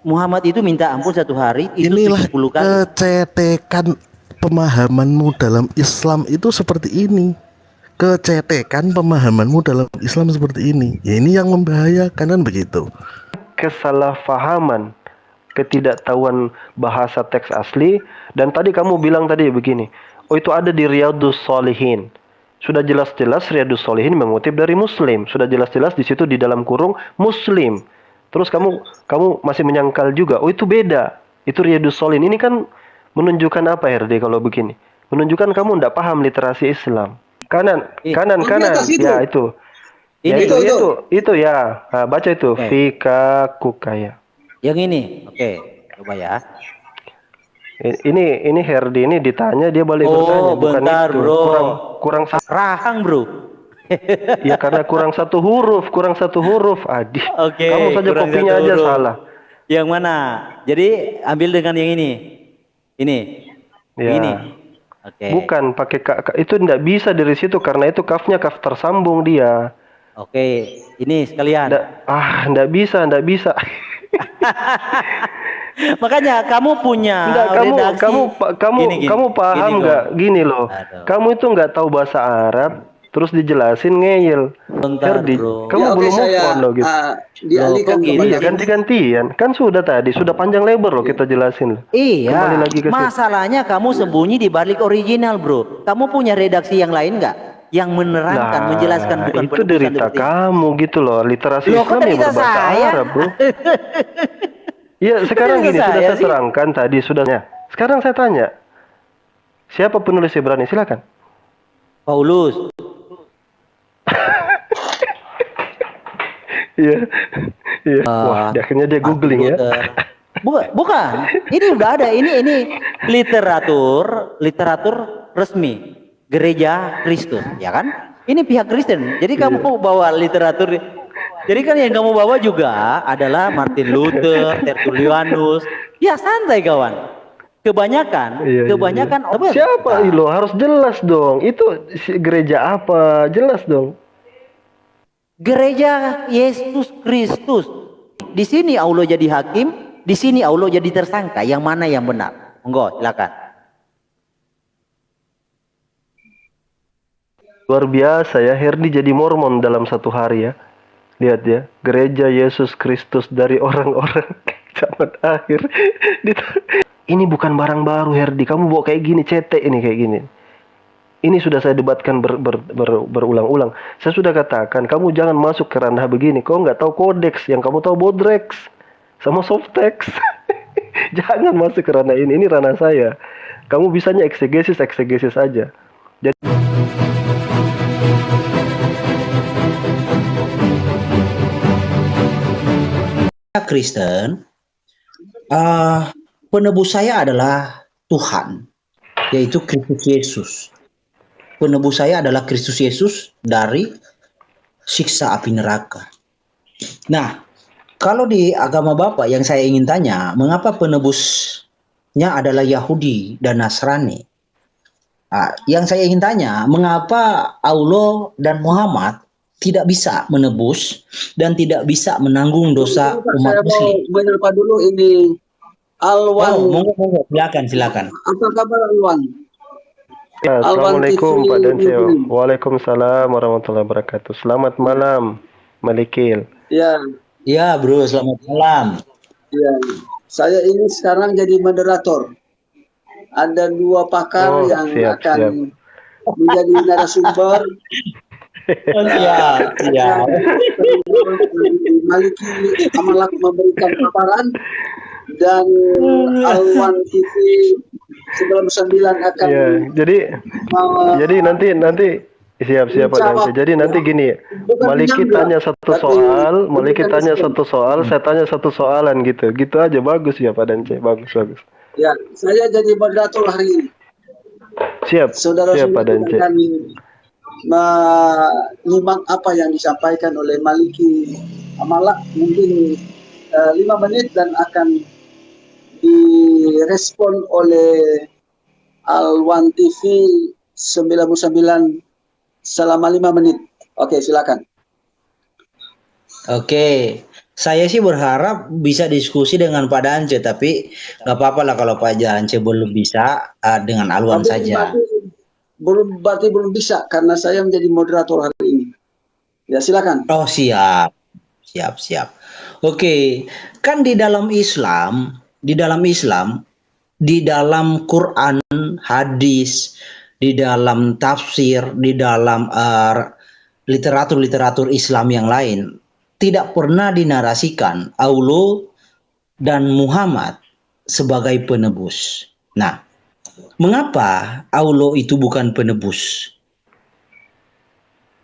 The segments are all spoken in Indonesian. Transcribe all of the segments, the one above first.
Muhammad itu minta ampun satu hari itu Inilah 70 kali. kecetekan pemahamanmu dalam Islam itu seperti ini. Kecetekan pemahamanmu dalam Islam seperti ini. Ya, ini yang membahayakan, kan begitu. Kesalahpahaman, ketidaktahuan bahasa teks asli. Dan tadi kamu bilang tadi begini, oh itu ada di Riyadhus Shalihin. Sudah jelas-jelas Riyadhus Shalihin mengutip dari Muslim. Sudah jelas-jelas di situ di dalam kurung Muslim. Terus kamu masih menyangkal juga, oh itu beda. Itu Riyadhus Shalihin. Ini kan menunjukkan apa RD kalau begini? Menunjukkan kamu tidak paham literasi Islam. Kanan. Ya itu. Ini Ya, itu ya. Nah, baca itu. Fika kukaya. Yang ini. Oke, coba ya. Ini Herdi ini ditanya dia balik bertanya, bukan bentar, itu. Bro. Kurang rahang, Bro. Ya karena kurang satu huruf. Adi. Oke, kamu saja kopinya aja huruf. salah. Yang mana? Jadi ambil dengan yang ini. Ini. Ya. Ini. Oke. Bukan pakai itu tidak bisa dari situ karena itu kafnya kaf tersambung dia. Oke, ini sekalian. Tidak bisa. Makanya kamu punya redaksi. Kamu paham nggak? Gini loh. Aduh. Kamu itu nggak tahu bahasa Arab, terus dijelasin ngeyel. Bentar, Herdi, Bro. kamu belum move on loh gitu. Dialihkan Iya, ganti-gantian. Kan sudah panjang lebar loh kita jelasin. Iya. Kembali lagi ke masalahnya kamu sembunyi di balik original, Bro. Kamu punya redaksi yang lain nggak? Yang menerangkan, menjelaskan bukan itu derita kamu gitu loh. Literasi Islam ya berbahasa Arab, Bro. Iya, sekarang gini sudah saya terangkan tadi sudahnya. Sekarang saya tanya, siapa penulis Ibrani? Silakan. Paulus. Iya. Wah, akhirnya dia googling ya. Bukan. Ini udah ada. Ini literatur resmi Gereja Kristus, ya kan? Ini pihak Kristen. Jadi kamu bawa literatur. Jadi kan yang kamu bawa juga adalah Martin Luther, Tertullianus. Ya santai kawan. Kebanyakan. Siapa lo? Harus jelas dong. Itu gereja apa? Jelas dong. Gereja Yesus Kristus. Di sini Allah jadi hakim, di sini Allah jadi tersangka. Yang mana yang benar? Monggo, silakan. Luar biasa ya, Herdi jadi Mormon dalam satu hari ya. Lihat ya, Gereja Yesus Kristus dari orang-orang zaman akhir. Ini bukan barang baru Herdi, kamu bawa kayak gini, cetek ini kayak gini. Ini sudah saya debatkan berulang-ulang. Saya sudah katakan, kamu jangan masuk ke ranah begini. Kau nggak tahu kodeks, yang kamu tahu bodrex sama softtext. Jangan masuk ke ranah ini ranah saya. Kamu bisanya eksegesis aja. Jadi Kristen, penebus saya adalah Tuhan, yaitu Kristus Yesus. Penebus saya adalah Kristus Yesus dari siksa api neraka. Nah, kalau di agama Bapak yang saya ingin tanya, mengapa penebusnya adalah Yahudi dan Nasrani? Yang saya ingin tanya, mengapa Allah dan Muhammad tidak bisa menebus dan tidak bisa menanggung dosa umat Muslim? Saya mau dulu ini Alwan. Monggo, silakan. Apa kabar Alwan? Assalamualaikum Pak Dance. Waalaikumsalam warahmatullahi wabarakatuh. Selamat malam Malikil. Ya bro, selamat malam. Ya, saya ini sekarang jadi moderator. Ada dua pakar yang akan menjadi narasumber. Ya. Maliki Amalak memberikan paparan dan Alwan TV 99 akan jadi nanti siap Pak Dance. Jadi nanti gini, Maliki tanya satu soal, saya tanya satu soalan gitu aja. Bagus ya Pak Dance, bagus. Ya, saya jadi moderator hari ini. Siap Pak Dance. Menyimak apa yang disampaikan oleh Maliki Amalak mungkin 5 menit dan akan direspon oleh Alwan TV 99 selama 5 menit. Oke, silakan. Oke. Saya sih berharap bisa diskusi dengan Pak Dance, tapi nggak apa-apa lah kalau Pak Dance belum bisa, dengan Alwan Tapi saja. berarti belum bisa karena saya menjadi moderator hari ini. Ya silakan. Oh siap, siap, siap. Oke, kan di dalam Quran, hadis, di dalam tafsir, di dalam literatur-literatur Islam yang lain, tidak pernah dinarasikan Allah dan Muhammad sebagai penebus. Nah, mengapa Allah itu bukan penebus?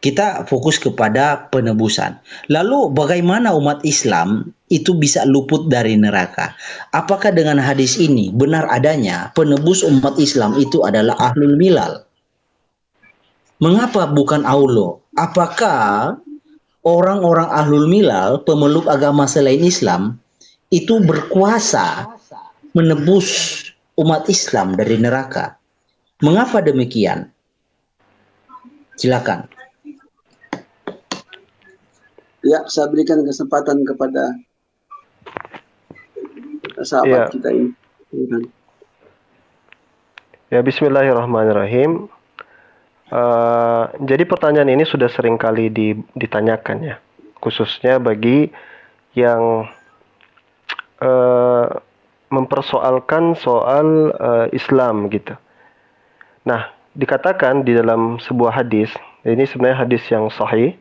Kita fokus kepada penebusan. Lalu bagaimana umat Islam itu bisa luput dari neraka? Apakah dengan hadis ini benar adanya penebus umat Islam itu adalah ahlul milal? Mengapa bukan Allah? Apakah orang-orang ahlul milal, pemeluk agama selain Islam, itu berkuasa menebus umat Islam dari neraka? Mengapa demikian? Silakan. Ya, saya berikan kesempatan kepada sahabat kita ini. Ya, bismillahirrahmanirrahim. Jadi pertanyaan ini sudah sering kali ditanyakan ya, khususnya bagi yang mempersoalkan soal Islam gitu. Nah, dikatakan di dalam sebuah hadis, ini sebenarnya hadis yang sahih.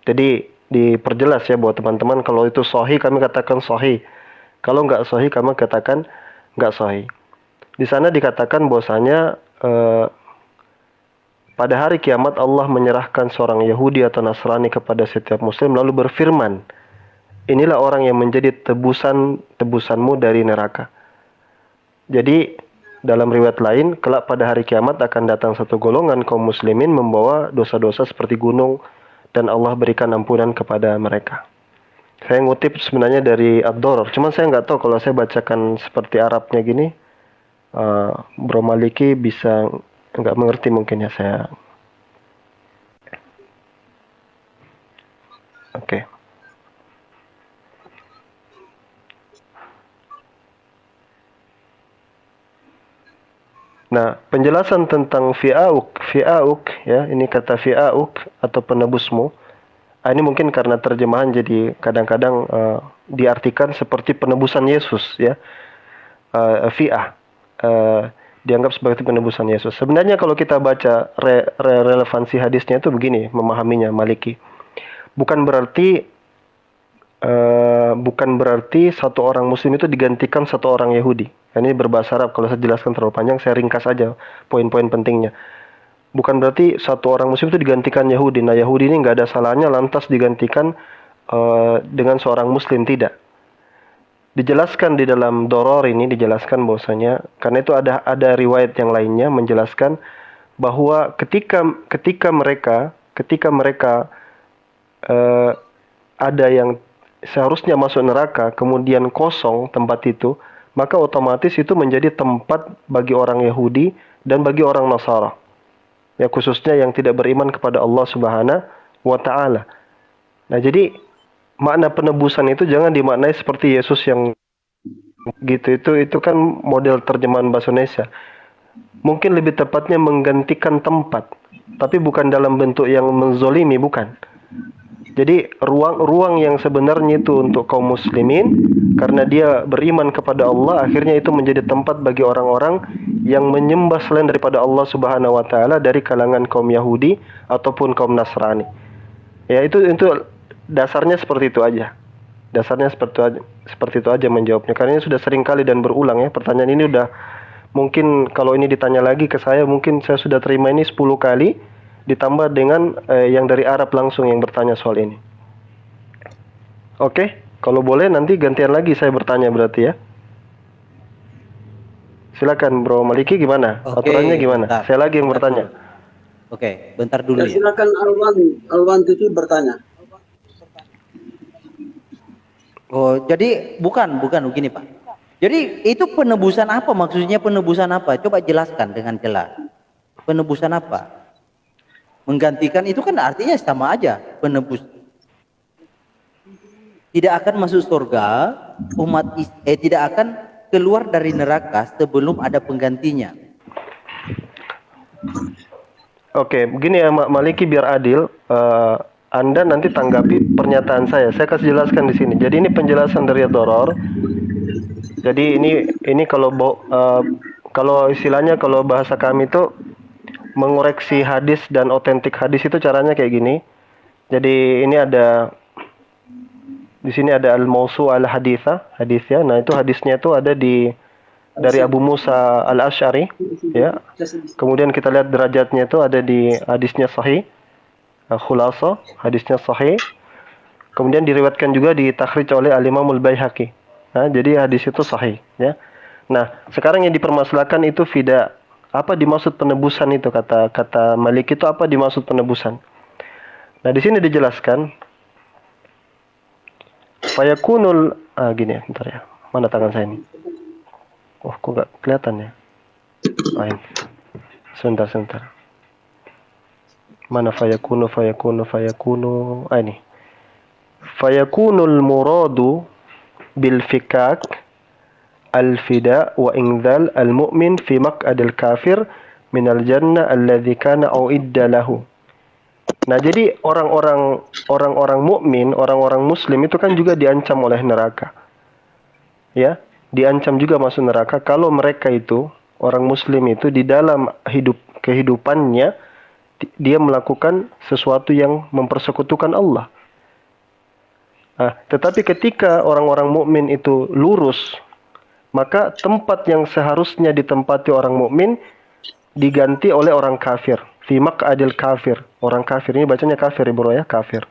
Jadi diperjelas ya buat teman-teman, kalau itu sahih kami katakan sahih. Kalau nggak sahih kami katakan nggak sahih. Di sana dikatakan bahwasanya pada hari kiamat Allah menyerahkan seorang Yahudi atau Nasrani kepada setiap Muslim lalu berfirman, inilah orang yang menjadi tebusanmu dari neraka. Jadi dalam riwayat lain, kelak pada hari kiamat akan datang satu golongan kaum muslimin membawa dosa-dosa seperti gunung dan Allah berikan ampunan kepada mereka. Saya ngutip sebenarnya dari Ad-Darar, cuman saya nggak tahu kalau saya bacakan seperti Arabnya gini, Bro Maliki bisa nggak mengerti mungkin ya saya. Oke. Nah, penjelasan tentang fi'auk ya, ini kata fi'auk atau penebusmu. Ini mungkin karena terjemahan jadi kadang-kadang diartikan seperti penebusan Yesus ya. Fi'ah dianggap sebagai penebusan Yesus. Sebenarnya kalau kita baca relevansi hadisnya itu begini, memahaminya Maliki. Bukan berarti satu orang muslim itu digantikan satu orang Yahudi. Ini berbahasa Arab, kalau saya jelaskan terlalu panjang, saya ringkas aja poin-poin pentingnya. Bukan berarti satu orang muslim itu digantikan Yahudi. Nah, Yahudi ini nggak ada salahnya lantas digantikan dengan seorang muslim, tidak. Dijelaskan di dalam Doror ini, dijelaskan bahwasanya, karena itu ada riwayat yang lainnya menjelaskan bahwa ketika mereka ada yang seharusnya masuk neraka, kemudian kosong tempat itu, maka otomatis itu menjadi tempat bagi orang Yahudi dan bagi orang Nasara. Ya, khususnya yang tidak beriman kepada Allah Subhanahu wa taala. Nah, jadi makna penebusan itu jangan dimaknai seperti Yesus yang gitu. Itu kan model terjemahan bahasa Indonesia. Mungkin lebih tepatnya menggantikan tempat, tapi bukan dalam bentuk yang menzolimi, bukan. Jadi ruang yang sebenarnya itu untuk kaum muslimin, karena dia beriman kepada Allah, akhirnya itu menjadi tempat bagi orang-orang yang menyembah selain daripada Allah Subhanahu wa taala dari kalangan kaum Yahudi ataupun kaum Nasrani. Ya, itu dasarnya seperti itu aja. Dasarnya seperti itu aja menjawabnya. Karena ini sudah sering kali dan berulang ya. Pertanyaan ini udah mungkin kalau ini ditanya lagi ke saya, mungkin saya sudah terima ini 10 kali. Ditambah dengan yang dari Arab langsung yang bertanya soal ini. Oke, kalau boleh nanti gantian lagi saya bertanya berarti ya. Silakan Bro Maliki, gimana? Aturannya gimana? Bentar, Saya lagi yang bertanya. Oke, bentar dulu Ya, ya. silakan Alwan Titi bertanya. Oh, jadi bukan begini Pak. Jadi itu penebusan apa? Maksudnya penebusan apa? Coba jelaskan dengan jelas. Penebusan apa? Menggantikan itu kan artinya sama aja, penebus. tidak akan masuk surga, tidak akan keluar dari neraka sebelum ada penggantinya. Oke, begini ya Maliki biar adil. Anda nanti tanggapi pernyataan saya. Saya kasih jelaskan di sini. Jadi ini penjelasan dari Doror. Jadi ini kalau istilahnya kalau bahasa kami itu mengoreksi hadis dan otentik hadis itu caranya kayak gini. Jadi ini di sini ada al-mausu hadisnya. Nah, itu hadisnya itu ada dari Abu Musa al-Asy'ari ya. Kemudian kita lihat derajatnya itu ada di hadisnya sahih. Khulasa, hadisnya sahih. Kemudian diriwayatkan juga di takhrij oleh Al-Imam Al-Baihaqi. Nah, jadi hadis itu sahih ya. Nah, sekarang yang dipermasalahkan itu fida. Apa dimaksud penebusan itu, kata Malik itu apa dimaksud penebusan? Nah, di sini dijelaskan fayakunul gini ya, bentar ya. Mana tangan saya ini? Oh, kok nggak kelihatan ya? Ini. Sebentar. Mana fayakunu? Ini. Fayakunul muradu bil fikak al-fida wa ingdal al-mu'min fi maq'adil kafir minal jannah alladzi kana uidda lahu. Nah, jadi orang-orang mukmin, orang-orang muslim itu kan juga diancam oleh neraka. Ya, diancam juga masuk neraka kalau mereka itu, orang muslim itu di dalam kehidupannya dia melakukan sesuatu yang mempersekutukan Allah. Nah, tetapi ketika orang-orang mukmin itu lurus, maka tempat yang seharusnya ditempati orang mukmin diganti oleh orang kafir. Fi maq'adil kafir. Orang kafir ini bacanya kafir bro ya, kafir.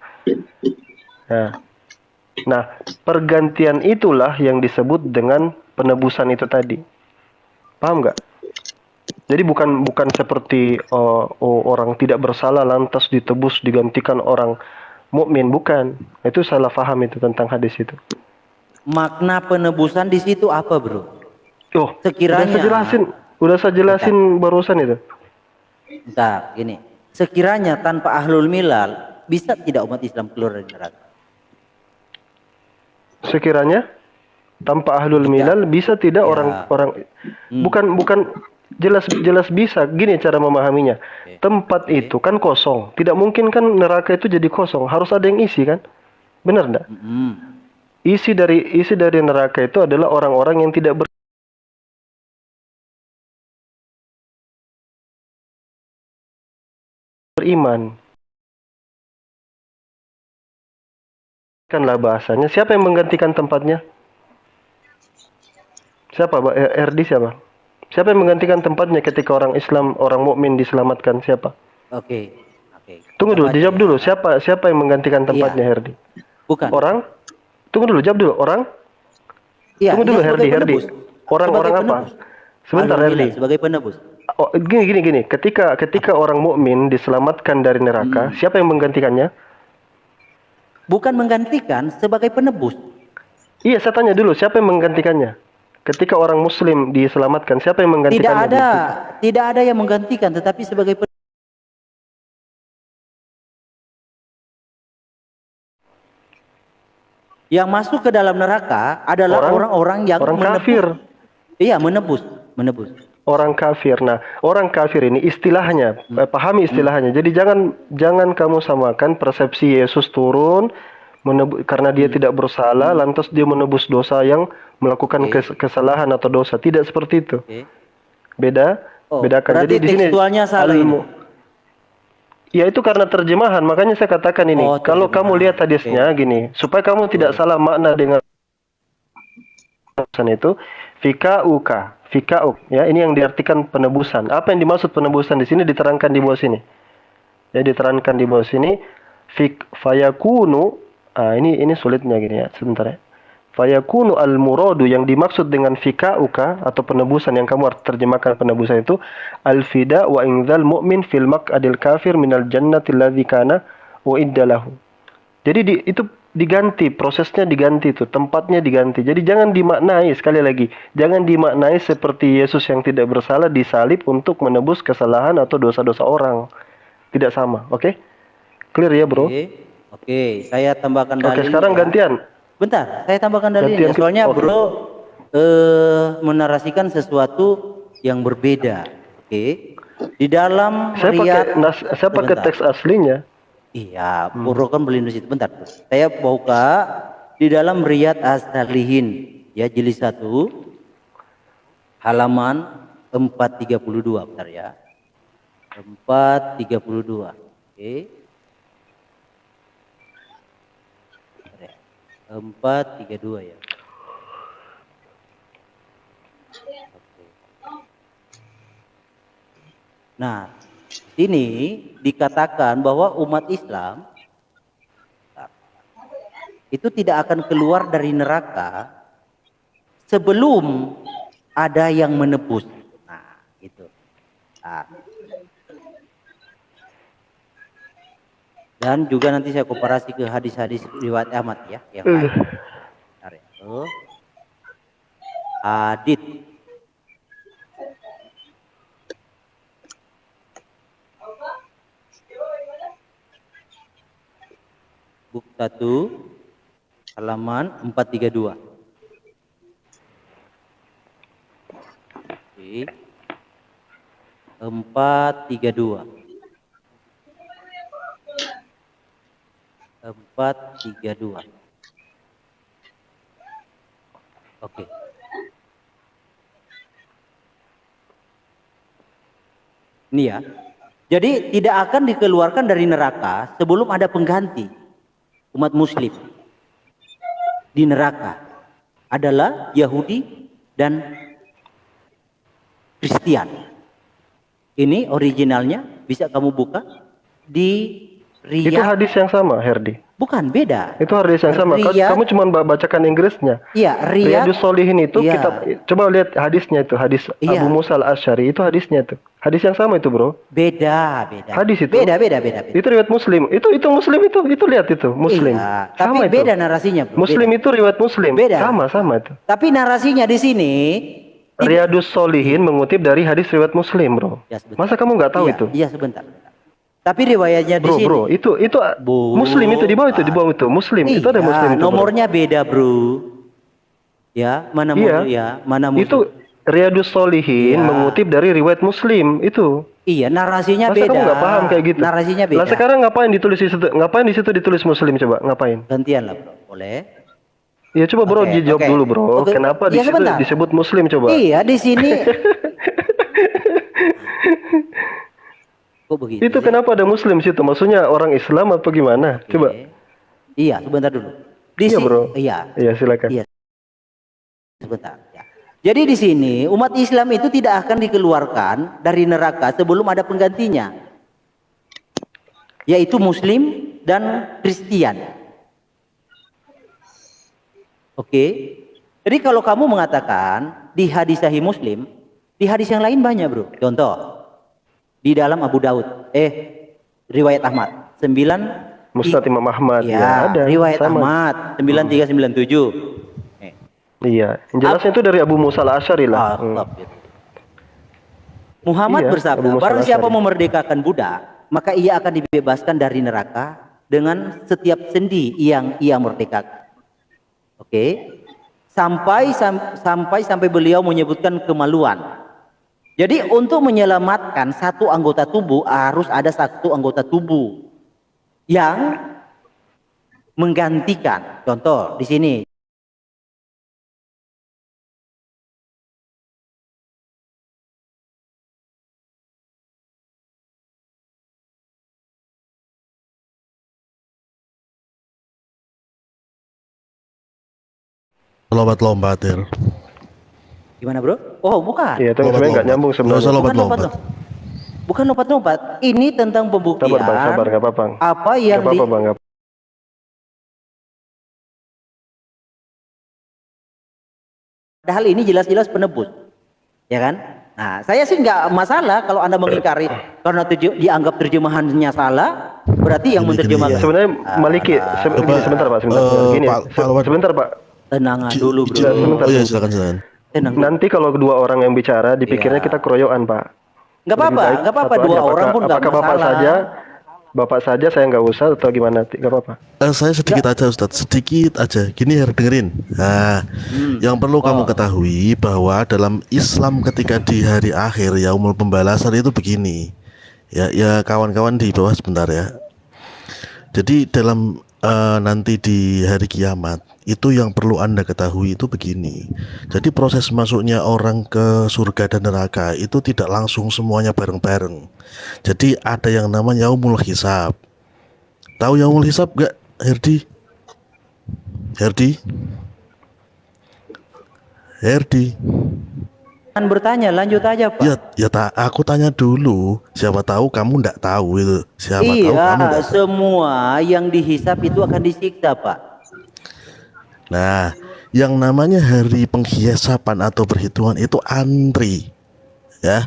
Nah, pergantian itulah yang disebut dengan penebusan itu tadi. Paham nggak? Jadi bukan seperti orang tidak bersalah lantas ditebus digantikan orang mukmin, bukan. Itu salah paham itu tentang hadis itu. Makna penebusan di situ apa, bro? Oh, sekiranya udah saya jelasin barusan itu. Bentar, gini. Sekiranya tanpa ahlul milal bisa tidak umat Islam keluar dari neraka? Sekiranya tanpa ahlul milal bisa tidak orang-orang bukan jelas bisa. Gini cara memahaminya. Tempat itu kan kosong. Tidak mungkin kan neraka itu jadi kosong. Harus ada yang isi kan? Benar enggak? Isi dari neraka itu adalah orang-orang yang tidak beriman. Kanlah bahasanya. Siapa yang menggantikan tempatnya? Siapa, RD siapa? Siapa yang menggantikan tempatnya ketika orang Islam, orang mukmin diselamatkan? Siapa? Oke. Tunggu dulu, dijawab dulu. Siapa yang menggantikan tempatnya, Herdi? Bukan. Orang? Tunggu dulu, jawab dulu. Orang? Iya, Tunggu dulu, Herdi. Orang apa? Sebentar, Herdi. Sebagai penebus. Oh, gini. Ketika orang mukmin diselamatkan dari neraka, siapa yang menggantikannya? Bukan menggantikan, sebagai penebus. Iya, saya tanya dulu, siapa yang menggantikannya? Ketika orang muslim diselamatkan, siapa yang menggantikannya? Tidak ada yang menggantikan, tetapi sebagai yang masuk ke dalam neraka adalah orang-orang yang kafir. Iya, menebus. Orang kafir. Nah, orang kafir ini istilahnya, pahami istilahnya. Jadi jangan kamu samakan persepsi Yesus turun karena dia tidak bersalah, lantas dia menebus dosa yang melakukan kesalahan atau dosa. Tidak seperti itu. Bedakan. Jadi di sini tekstualnya salah ini. Ya itu karena terjemahan, makanya saya katakan ini. Kalau kamu lihat hadisnya gini, supaya kamu tidak salah makna dengan itu, fika'uk, ya ini yang diartikan penebusan. Apa yang dimaksud penebusan di sini diterangkan di bawah sini. Ya diterangkan di bawah sini. Fayakunu, ini sulitnya gini ya, sebentar ya. Fayakunu al-muradu yang dimaksud dengan fika'uka atau penebusan yang kamu terjemahkan penebusan itu al-fida wa ingzal mu'min fil maq'adil kafir minal jannati alladzi kana uidda lahu. Jadi itu diganti, prosesnya diganti itu, tempatnya diganti. Jadi jangan dimaknai, sekali lagi, jangan dimaknai seperti Yesus yang tidak bersalah disalib untuk menebus kesalahan atau dosa-dosa orang. Tidak sama, oke? Clear ya, bro? Oke, saya tambahkan dalil. Oke, sekarang gantian. Bentar, saya tambahkan Ganti dalilnya. yang Soalnya oke. bro menarasikan sesuatu yang berbeda. Oke. Di dalam Saya Riyad, saya pakai sebentar. teks aslinya. Iya, bro kan berlindung situ. Bentar. Saya buka di dalam Riyad As-Salihin, ya jilid 1 halaman 432, bentar ya. 432. Oke. 432 ya. Oke. Nah, ini dikatakan bahwa umat Islam itu tidak akan keluar dari neraka sebelum ada yang menebus. Nah, gitu. Nah. Dan juga nanti saya komparasi ke hadis-hadis riwayat Ahmad ya, yang lain. Bentar ya. Tuh. Hadits. Buk 1 halaman 432. Oke. 432. 432. Oke. Ini ya. Jadi tidak akan dikeluarkan dari neraka sebelum ada pengganti. Umat muslim di neraka adalah Yahudi dan Kristen. Ini originalnya bisa kamu buka di Itu Riyad. hadis yang sama, Herdi. Bukan, beda. Itu hadis yang sama. Riyad. Kamu cuma bacakan Inggrisnya. Iya, Riyad. Riyadus Shalihin itu Iya. kita coba lihat hadisnya itu, hadis Iya. Abu Musa al-Asy'ari itu hadisnya itu. Hadis yang sama itu, Bro. Beda. Hadis itu. Beda. Itu riwayat Muslim. Itu Muslim itu lihat itu, Muslim. Iya, Sama tapi itu. beda narasinya, bro. Muslim Beda. itu riwayat Muslim. Beda. Sama itu. Tapi narasinya di sini Riyadus Shalihin mengutip dari hadis riwayat Muslim, Bro. Ya, sebentar. Masa kamu nggak tahu Iya, itu? Iya, sebentar. Tapi riwayatnya di Bro, sini. bro, itu Muslim itu di bawah itu Muslim. Itu ada Muslim itu. Bro. Nomornya beda, bro. Ya, mana Iya. Muslim ya, mana Muslim. Itu Riyadus Shalihin Iya. mengutip dari riwayat Muslim itu. Iya, narasinya Masa beda. kamu nggak paham kayak gitu? Narasinya beda. Lah sekarang ngapain ditulis di situ? Ngapain di situ ditulis Muslim coba? Ngapain? Gantian lah, bro. Boleh? Ya coba bro Oke, dijawab oke. dulu bro. Oke. Kenapa di Iya, situ sebentar. disebut Muslim coba? Iya, di sini. Kok begitu? Itu sih? kenapa ada Muslim situ? Maksudnya orang Islam apa gimana? Oke. Coba. Iya, sebentar dulu. Iya bro. Iya, Iya silakan. Iya. Sebentar. Ya. Jadi di sini umat Islam itu tidak akan dikeluarkan dari neraka sebelum ada penggantinya, yaitu Muslim dan Kristen. Oke. Jadi kalau kamu mengatakan di hadis Sahih Muslim, di hadis yang lain banyak bro. Contoh di dalam Abu Daud, riwayat Ahmad 9. Musnad Imam Ahmad. Ya, ada. riwayat Sama. Ahmad 9397. Iya. Jelasnya itu dari Abu Musa al-Asy'ari lah. Muhammad Iya, bersabda, Abu Musa barang siapa al-Asy'ari. memerdekakan budak, maka ia akan dibebaskan dari neraka dengan setiap sendi yang ia merdekakan. Oke. Sampai beliau menyebutkan kemaluan. Jadi untuk menyelamatkan satu anggota tubuh harus ada satu anggota tubuh yang menggantikan. Contoh di sini. Lompat-lompat ya. Gimana bro? Oh bukan. Iya, itu sebenarnya nggak nyambung Nggak usah sebenarnya. lompat-lompat. Bukan lompat-lompat. Ini tentang pembuktian. Sabar bang, sabar, nggak apa-apa. Apa yang Nggak apa-apa bang, nggak padahal ini jelas-jelas penebus, ya kan? Nah, saya sih nggak masalah kalau anda mengingkari karena dianggap terjemahannya salah, berarti yang Gini, menerjemahkan. ya. Sebenarnya Maliki, sebentar pak, sebentar. Gini, Pak Lawat. sebentar pak. Tenang dulu bro. sebentar. Oh iya silakan. Tenang. Nanti kalau kedua orang yang bicara, dipikirnya Iya. kita keroyokan pak. Nggak apa-apa, Lebih baik nggak apa-apa satu dua aja. orang pun nggak Apakah bapak masalah. saja? Bapak saja, saya nggak usah atau gimana? Nggak apa-apa. Saya sedikit aja Ustadz, sedikit aja. Gini ya, dengerin. Nah, yang perlu kamu ketahui bahwa dalam Islam ketika di hari akhir yaumul pembalasan itu begini. Ya kawan-kawan di bawah sebentar ya. Jadi dalam nanti di hari kiamat itu yang perlu Anda ketahui itu begini. Jadi proses masuknya orang ke surga dan neraka itu tidak langsung semuanya bareng-bareng. Jadi ada yang namanya yaumul hisab. Tahu yaumul hisab gak, Herdi? Herdi. Jangan bertanya, lanjut aja Pak. Aku tanya dulu. Siapa tahu kamu ndak tahu itu. Siapa tahu Iya, kamu ndak tahu. semua yang dihisap itu akan disiksa Pak. Nah, yang namanya hari penghisapan atau perhitungan itu antri, ya.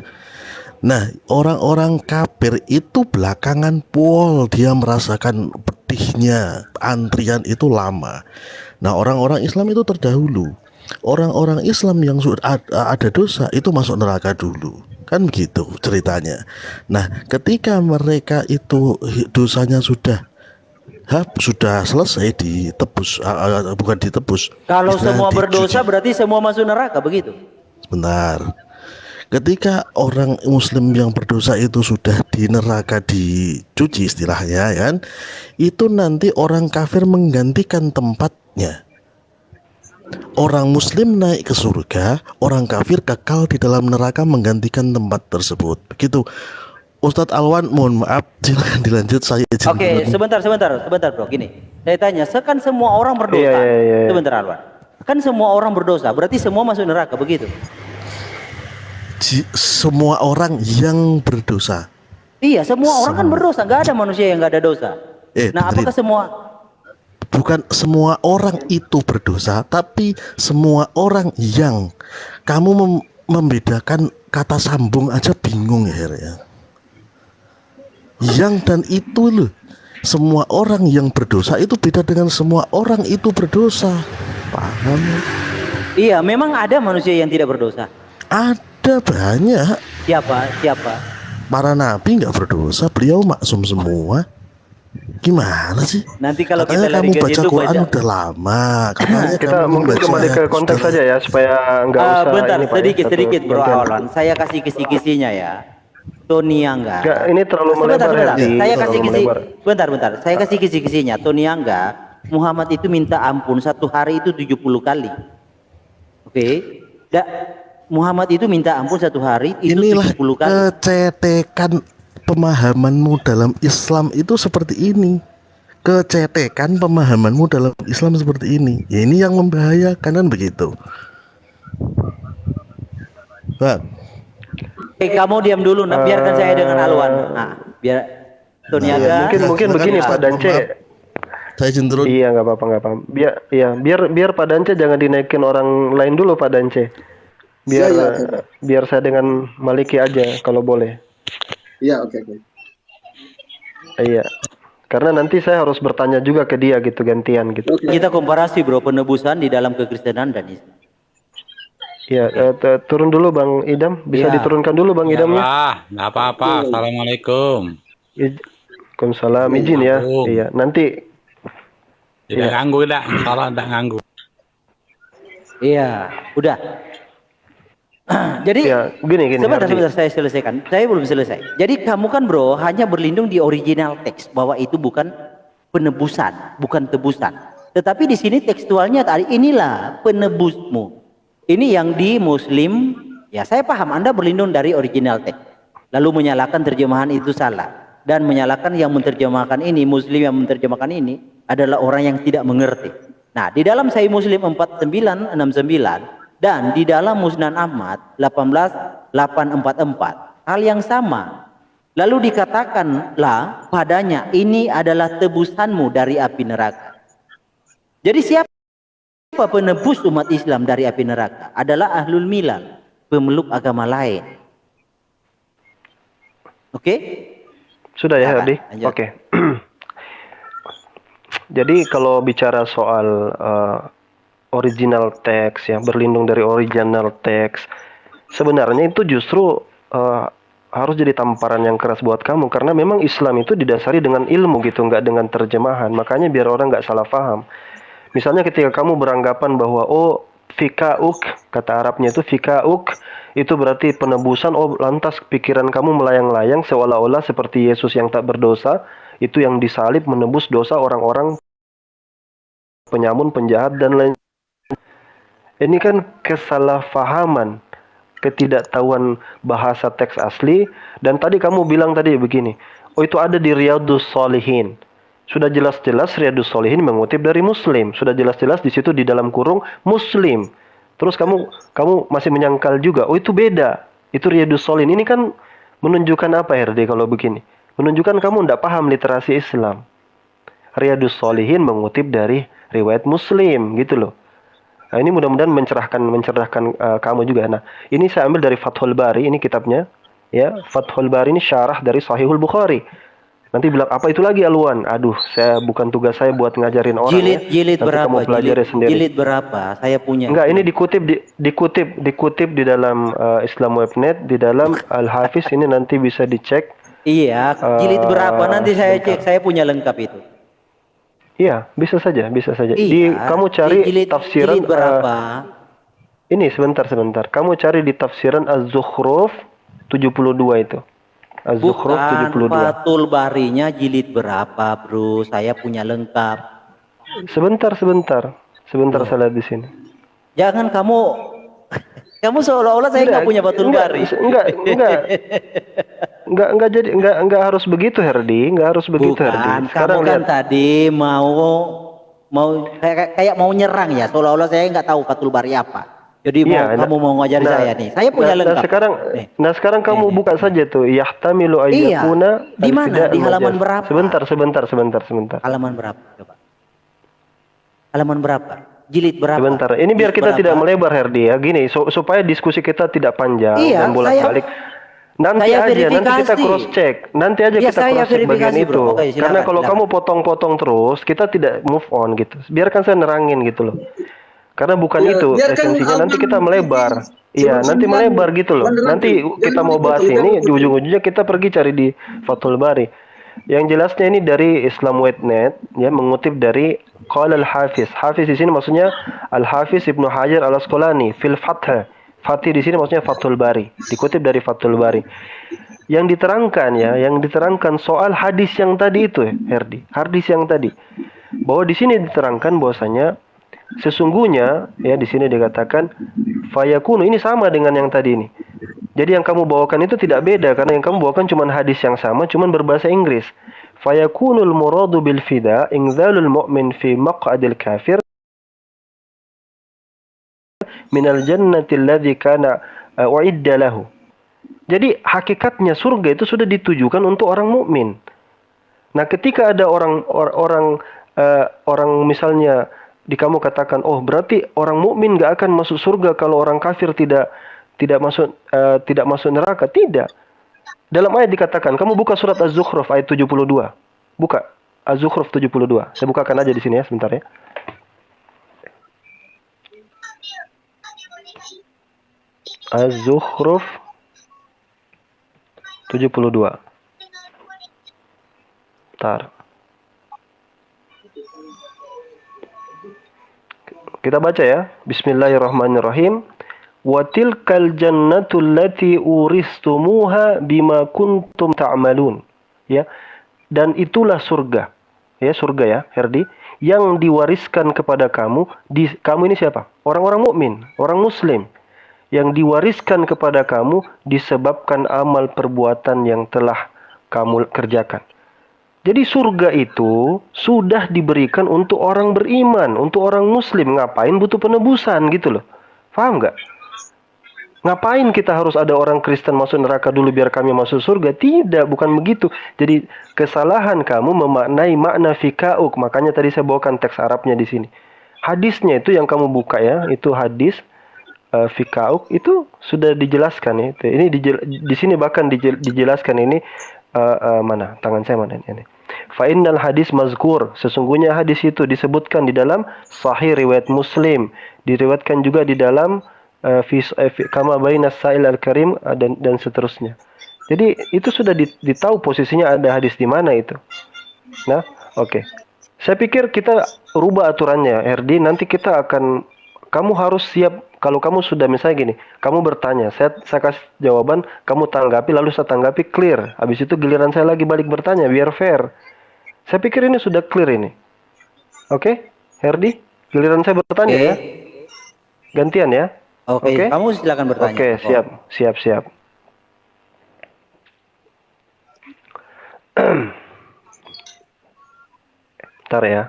Nah, orang-orang kafir itu belakangan dia merasakan pedihnya antrian itu lama. Nah, orang-orang Islam itu terdahulu. Orang-orang Islam yang sudah ada dosa itu masuk neraka dulu. Kan begitu ceritanya. Nah, ketika mereka itu dosanya sudah selesai ditebus, bukan ditebus. Kalau istilahnya semua berdosa dicuci. berarti semua masuk neraka begitu. Sebentar. Ketika orang muslim yang berdosa itu sudah di neraka dicuci istilahnya kan, itu nanti orang kafir menggantikan tempatnya. Orang muslim naik ke surga, orang kafir kekal di dalam neraka menggantikan tempat tersebut. Begitu. Ustadz Alwan, mohon maaf, silakan dilanjut. Saya izin Oke, dulu. sebentar bro. Gini, saya tanya, kan semua orang berdosa. Iya. Sebentar Alwan. Kan semua orang berdosa, berarti semua masuk neraka begitu. Semua orang yang berdosa. Iya, semua orang kan berdosa, nggak ada manusia yang nggak ada dosa. Nah, dengerin. apakah semua? Bukan semua orang itu berdosa, tapi semua orang yang kamu membedakan kata sambung aja bingung ya. Yang dan itu loh. Semua orang yang berdosa itu beda dengan semua orang itu berdosa. Paham? Iya, memang ada manusia yang tidak berdosa. Ada banyak. Siapa? Para nabi nggak berdosa, beliau maksum semua. Gimana sih? Nanti kalau Katanya kita lari kamu ke baca situ Quran baca. udah lama. Katanya Kita kamu mungkin baca kembali ke konteks sudah- saja ya, supaya nggak usah Bentar, ini, Pak, ya, sedikit satu bro gantian. Alwan. Saya kasih kisi-kisinya ya. Tony Angga. Nggak, ini terlalu Sebentar. melebar, Herdi. Saya Terlalu kasih kisi. melebar. Bentar. Saya kasih kisi-kisinya. Tony Angga. Muhammad itu minta ampun satu hari itu 70 kali. Oke. Muhammad itu minta ampun satu hari itu Inilah 70 kali. kecetekan pemahamanmu dalam Islam itu seperti ini. Kecetekan pemahamanmu dalam Islam seperti ini. Ya, ini yang membahayakan kan begitu. Pak, Kamu diam dulu, nah, biarkan saya dengan Alwan. Nah, biar Tony Angga. Mungkin Silakan, begini Ustaz. Pak Dance. Mohon maaf. Saya izin turun. Iya, nggak apa-apa. Biar Pak Dance jangan dinaikin orang lain dulu, Pak Dance. Biar Iya, oke. biar saya dengan Maliki aja kalau boleh. Iya, oke. Iya. Karena nanti saya harus bertanya juga ke dia gitu, gantian gitu. Oke. Kita komparasi bro, penebusan di dalam kekristenan dan Islam. Iya, turun dulu Bang Idam. Bisa Iya. diturunkan dulu Bang Idamnya. Nggak apa-apa. Assalamualaikum. Waalaikumsalam, izin ya. Iya, nanti Tidak ganggu, tidak. Salah, tidak ganggu. Iya, udah. Jadi ya gini sebentar Herdi. saya selesaikan. Saya belum selesai. Jadi kamu kan bro hanya berlindung di original teks bahwa itu bukan penebusan, bukan tebusan. Tetapi di sini tekstualnya tadi inilah penebusmu. Ini yang di Muslim. Ya saya paham Anda berlindung dari original teks. Lalu menyalahkan terjemahan itu salah dan menyalahkan yang menerjemahkan ini, Muslim yang menerjemahkan ini adalah orang yang tidak mengerti. Nah di dalam Sahih Muslim 4969 dan di dalam Musnad Ahmad 18844 hal yang sama. Lalu dikatakanlah padanya ini adalah tebusanmu dari api neraka. Jadi siapa penebus umat Islam dari api neraka? Adalah ahlul milal, pemeluk agama lain. Oke? Sudah ya Silakan, Herdi. lanjut. Oke. Jadi kalau bicara soal original text, ya berlindung dari original text, sebenarnya itu justru harus jadi tamparan yang keras buat kamu, karena memang Islam itu didasari dengan ilmu gitu, nggak dengan terjemahan. Makanya biar orang nggak salah paham. Misalnya ketika kamu beranggapan bahwa oh fikauk, kata Arabnya itu fikauk, itu berarti penebusan, oh lantas pikiran kamu melayang-layang seolah-olah seperti Yesus yang tak berdosa, itu yang disalib menebus dosa orang-orang penyamun, penjahat, dan lain. Ini kan kesalahpahaman, ketidaktahuan bahasa teks asli. Dan tadi kamu bilang tadi begini, oh itu ada di Riyadhus Shalihin. Sudah jelas-jelas Riyadhus Shalihin mengutip dari Muslim. Sudah jelas-jelas di situ di dalam kurung Muslim. Terus kamu masih menyangkal juga, oh itu beda. Itu Riyadhus Shalihin. Ini kan menunjukkan apa Herdi kalau begini? Menunjukkan kamu tidak paham literasi Islam. Riyadhus Shalihin mengutip dari riwayat Muslim gitu loh. Nah, ini mudah-mudahan mencerahkan kamu juga. Nah, ini saya ambil dari Fathul Bari, ini kitabnya. Ya, Fathul Bari ini syarah dari Sahihul Bukhari. Nanti bilang apa itu lagi Alwan? Aduh, bukan tugas saya buat ngajarin orang. Jilid Nanti berapa? kamu pelajari sendiri. Jilid berapa? Saya punya. Enggak, ini dikutip di dalam Islamweb.net, di dalam Al-Hafiz, ini nanti bisa dicek. Iya, jilid berapa? Nanti saya cek, saya punya lengkap itu. Iya, bisa saja. Iya, Kamu cari tafsiran jilid berapa? Ini sebentar. Kamu cari di tafsiran Az-Zukhruf 72 itu. Az-Zukhruf 72. Fathul Barinya jilid berapa, Bro? Saya punya lengkap. Sebentar. Saya lihat di sini. Jangan kamu seolah-olah saya nggak punya Fathul Bari. Enggak harus begitu Herdi, Bukan, Sekarang kamu kan lihat. tadi mau kayak mau nyerang ya, seolah-olah saya nggak tahu Fathul Bari apa. Jadi kamu mau ngajari saya nih. Saya punya lengkap. Sekarang kamu buka saja tuh yahtamilu ayyakuna. Di mana? Di halaman berapa? Sebentar. Halaman berapa? Coba. Halaman berapa? Jilid berapa? Sebentar. Ini biar kita tidak melebar Herdi ya. Gini, supaya diskusi kita tidak panjang dan bolak-balik. Nanti kita cross check. Kita cross check bagian itu. Oke, karena kalau kamu potong-potong terus, kita tidak move on gitu. Biarkan saya nerangin gitu loh. Karena bukan itu esensinya, nanti kita melebar. Iya, nanti melebar gitu loh. Nanti kita mau bahas ini, di ujung-ujungnya kita pergi cari di Fathul Bari. Yang jelasnya ini dari Islamweb.net, ya, mengutip dari Qala al-Hafiz. Hafiz di sini maksudnya Al-Hafiz Ibnu Hajar Al-Asqalani fil Fath. Fathih di sini maksudnya Fathul Bari. Dikutip dari Fathul Bari. Yang diterangkan soal hadis yang tadi itu, Herdi. Hadis yang tadi. Bahwa di sini diterangkan bahwasanya sesungguhnya ya di sini dikatakan fayakunu, ini sama dengan yang tadi ini. Jadi yang kamu bawakan itu tidak beda, karena yang kamu bawakan cuma hadis yang sama, cuma berbahasa Inggris. Fayakunul muradu bil fida ingzalul mu'min fi maq'adil kafir minal jannati alladhi kana uidda lahu. Jadi hakikatnya surga itu sudah ditujukan untuk orang mukmin. Nah, ketika ada orang misalnya kamu katakan, oh berarti orang mukmin nggak akan masuk surga kalau orang kafir tidak masuk neraka. Tidak. Dalam ayat dikatakan, kamu buka surat Az-Zukhruf ayat 72. Buka Az-Zukhruf 72. Saya bukakan aja di sini ya, sebentar ya. Az-Zukhruf 72. Bentar. Kita baca ya. Bismillahirrahmanirrahim. Wa tilkal jannatu allati uristumuha bima kuntum ta'malun. Ya. Dan itulah surga. Ya, surga ya, Herdi, yang diwariskan kepada kamu. Kamu ini siapa? Orang-orang mukmin, orang muslim. Yang diwariskan kepada kamu disebabkan amal perbuatan yang telah kamu kerjakan. Jadi surga itu sudah diberikan untuk orang beriman, untuk orang muslim. Ngapain butuh penebusan gitu loh. Paham nggak? Ngapain kita harus ada orang Kristen masuk neraka dulu biar kami masuk surga? Tidak, bukan begitu. Jadi kesalahan kamu memaknai makna fikauk. Makanya tadi saya bawakan teks Arabnya di sini. Hadisnya itu yang kamu buka ya, itu hadis fikauk itu sudah dijelaskan ya. Ini di sini bahkan dijelaskan ini mana? Tangan saya mana ini? Fa'innal hadis mazkur, sesungguhnya hadis itu disebutkan di dalam Sahih riwayat Muslim, diriwayatkan juga di dalam kama bainas sa'il al-karim dan seterusnya. Jadi itu sudah ditahu posisinya ada hadis di mana itu. Nah, oke. Saya pikir kita rubah aturannya, Herdi. Nanti kita akan, kamu harus siap. Kalau kamu sudah misalnya gini, kamu bertanya, saya kasih jawaban, kamu tanggapi, lalu saya tanggapi clear. Habis itu giliran saya lagi balik bertanya, biar fair. Saya pikir ini sudah clear ini. Oke, Herdi, giliran saya bertanya ya. Gantian ya. Oke, kamu silakan bertanya. Oke, siap. Bentar ya.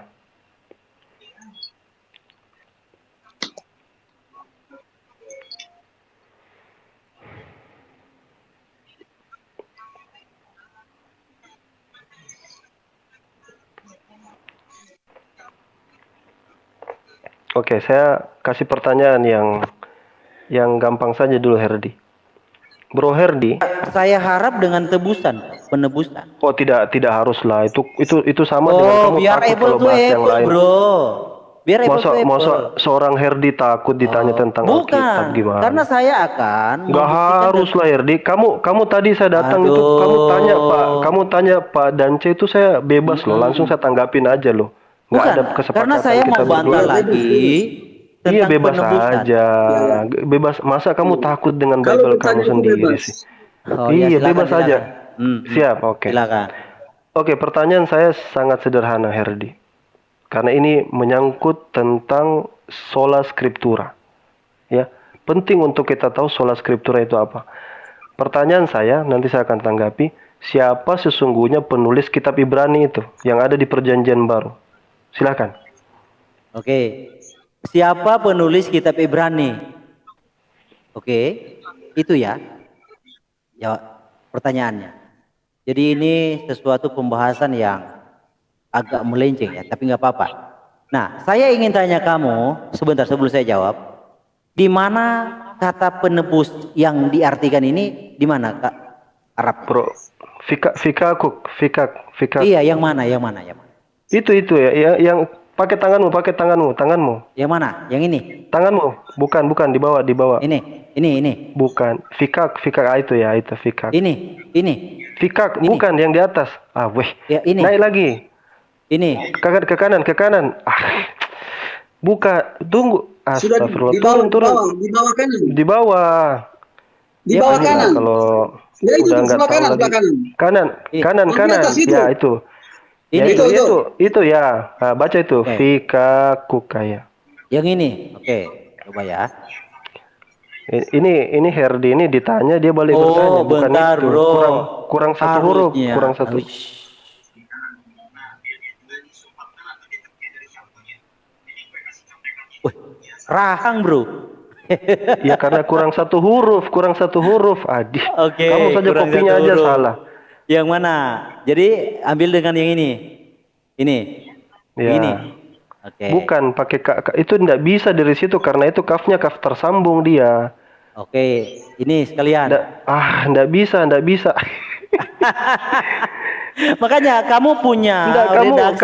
Oke, saya kasih pertanyaan yang gampang saja dulu, Herdi. Bro Herdi. Saya harap dengan penebusan. Oh, tidak haruslah. Itu sama dengan kamu biar takut able kalau to bahas yang able, lain. bro. Biar able to able. Masa seorang Herdi takut ditanya tentang Alkitab gimana? Karena saya akan Nggak harus lah, Herdi. Kamu tadi saya datang itu kamu tanya Pak Dance itu, saya bebas loh, langsung saya tanggapin aja loh. Nggak ada kesepakatan karena saya kita mau bantah berdua. lagi. Iya, bebas penebusan. aja. Bebas. Masa kamu takut dengan Bible kamu sendiri sih? Iya, silakan, bebas aja. Siap, oke. Silakan. Oke, pertanyaan saya sangat sederhana, Herdi. Karena ini menyangkut tentang sola scriptura. Ya, penting untuk kita tahu sola scriptura itu apa. Pertanyaan saya, nanti saya akan tanggapi, siapa sesungguhnya penulis kitab Ibrani itu yang ada di Perjanjian Baru? Silakan. Oke. Siapa penulis kitab Ibrani? Oke, itu ya. Jawab pertanyaannya. Jadi ini sesuatu pembahasan yang agak melenceng ya, tapi nggak apa-apa. Nah, saya ingin tanya kamu sebentar sebelum saya jawab. Di mana kata penebus yang diartikan ini? Di mana, Kak? Arab. Bro, fikak. Iya, yang mana? Itu ya, yang pakai tanganmu. Yang mana? Yang ini? Tanganmu, bukan di bawah. Ini. Bukan, fikak itu ya, itu fikak. Ini. Fikak, Ini. bukan yang di atas. Ya, ini. Naik lagi. Ini. Ke kanan. Bukan, tunggu. Sudah Astagfirullah. di bawah, Turun. di bawah kanan. Di bawah. Di bawah kanan. Kalau Ya, itu udah nggak sebelah tahu kanan, lagi. sebelah kanan. Kanan. Di atas itu. Ya, itu. Ya, Ini. itu ya. Nah, baca itu. Oke. Fikakukaya. Yang ini. Oke, coba ya. Ini Herdi ini ditanya, dia balik bertanya, bukan bentar, itu. bro. Kurang satu huruf, Harusnya. kurang satu. Rahang, bro. Ya karena kurang satu huruf. Adik. Oke, Kamu saja kurang kopinya satu aja huruf. salah. Yang mana? Jadi ambil dengan yang ini. Ini. Ya. Ini. Oke. Bukan pakai itu tidak bisa dari situ karena itu kafnya kaf tersambung dia. Oke, ini sekalian. Tidak bisa. Makanya kamu punya redaksi.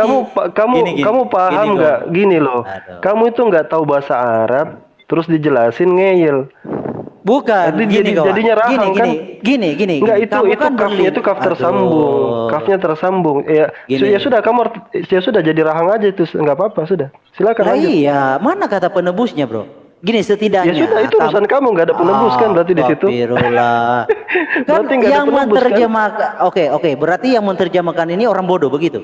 Kamu paham nggak? Gini loh. Aduh. Kamu itu nggak tahu bahasa Arab, terus dijelasin ngeyel. Bukan, Jadinya rahang kan? Gini. Enggak, itu Kamu kan kafnya itu kaf tersambung. Aduh. Kafnya tersambung. Ya, Gini. ya sudah ya sudah jadi rahang aja itu, enggak apa-apa sudah. Silakan Lah lanjut. iya, mana kata penebusnya, bro? Gini setidaknya. Ya sudah, itu urusan kamu, enggak ada penebus kan berarti di situ. Astagfirullah. Kan Berarti nggak ada yang penebus, kan? menerjemahkan. Oke, berarti yang menerjemahkan ini orang bodoh begitu.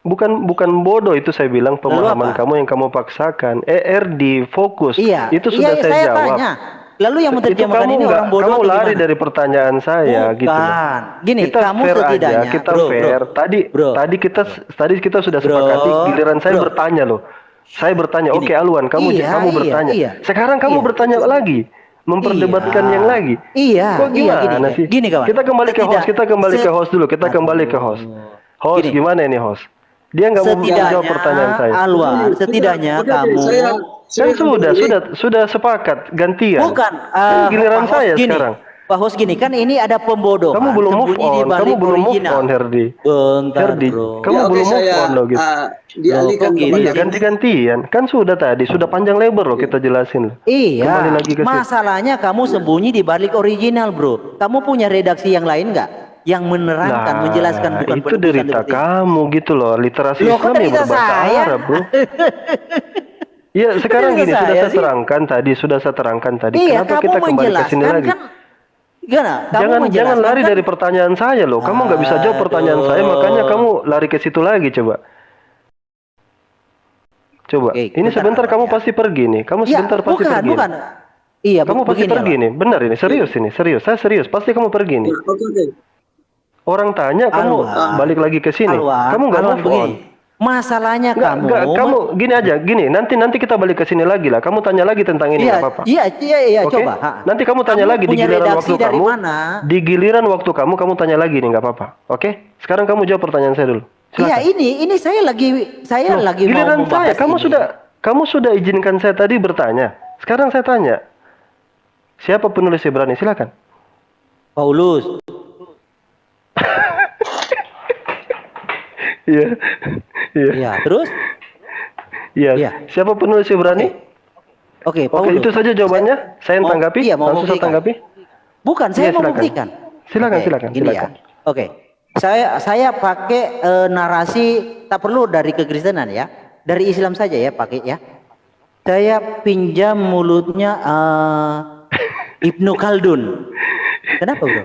Bukan bodoh, itu saya bilang pemahaman apa? kamu yang kamu paksakan. RD fokus. Iya. Itu sudah iya, saya jawab. tanya. Lalu yang Itu menerjemahkan kamu ini nggak- orang bodoh kamu atau lari gimana? dari pertanyaan saya gitu loh. Bukan. Gini, Kita kamu fair setidaknya, aja, kita bro, fair. bro. Tadi kita sudah Bro, sepakati, giliran saya bro. bertanya loh. Saya bertanya, Gini. oke Alwan, kamu Iya, bertanya. iya. Sekarang kamu Iya. bertanya lagi, memperdebatkan Iya. yang lagi. Iya, Kok iya, gimana sih? gini, kawan. Kita kembali ke host, kita kembali ke host dulu, kita Aduh. kembali ke host. Host, Gini. gimana ini host? Dia nggak mau menjawab pertanyaan saya. Alwan, setidaknya Udah, kamu Kan sudah sepakat gantian. bukan Kan giliran host, saya gini. sekarang. Pak Hos gini kan ini ada pembodohan. Kamu belum move sembunyi di on. balik Kamu belum move original. on, Herdi. Bentar, Herdi, bro. kamu Ya, oke, belum move saya on loh gitu. dialihkan Loh, kok kepada Iya kan gantian. Kan sudah tadi, sudah panjang lebar loh kita jelasin. Iya. Kembali lagi ke situ. Masalahnya kamu sembunyi di balik original, bro. Kamu punya redaksi yang lain nggak? Yang menerangkan, menjelaskan bukan itu derita seperti ini. kamu gitu loh. Literasi Loh, kok Islam ya derita berbahasa saya? Arab, bro. Iya, sekarang Derita gini sudah saya saya sih. terangkan tadi, sudah saya terangkan tadi. Iya, Kenapa kamu kita kembali ke sini menjelaskan lagi? kan? Gimana? Kamu Jangan menjelaskan lari kan? dari pertanyaan saya loh. Kamu nggak bisa jawab pertanyaan saya, Aduh. makanya kamu lari ke situ lagi coba. Coba. Oke, Ini bentar, sebentar Pak, kamu ya. pasti pergi nih. Kamu Ya, sebentar pasti bukan, pergi. bukan. Iya, Kamu pasti begini, pergi Pak. nih. Benar ini, serius ini, serius. Saya serius. Pasti kamu pergi nih. Oke. Orang tanya, kamu Alwan. balik lagi ke sini. Alwan, Kamu nggak Alwan move on. begini. Masalahnya Kamu gini aja, gini. Nanti kita balik ke sini lagi lah. Kamu tanya lagi tentang ini nggak apa-apa. Iya, Oke? coba. Ha. Nanti kamu tanya Kamu lagi di punya giliran redaksi waktu dari kamu. mana? Di giliran waktu kamu tanya lagi nih nggak apa-apa. Oke? Sekarang kamu jawab pertanyaan saya dulu. Iya, Silakan. ini saya lagi mau Giliran saya, membahas ini. kamu sudah izinkan saya tadi bertanya. Sekarang saya tanya. Siapa penulis Ibrani? Silakan. Paulus. Iya. Iya. Iya, terus? Iya. Iya. Siapa penulis Ibrani? Oke, Oke, Paulus. itu saja jawabannya. Saya yang mau- tanggapi. iya, mau Langsung saya membuktikan. tanggapi. Bukan, saya Iya, mau silakan. buktikan. Silakan, Oke, silakan, gini silakan. ya. Oke. Saya pakai narasi tak perlu dari kekristenan ya. Dari Islam saja ya pakai ya. Saya pinjam mulutnya Ibnu Khaldun. Kenapa, Bro?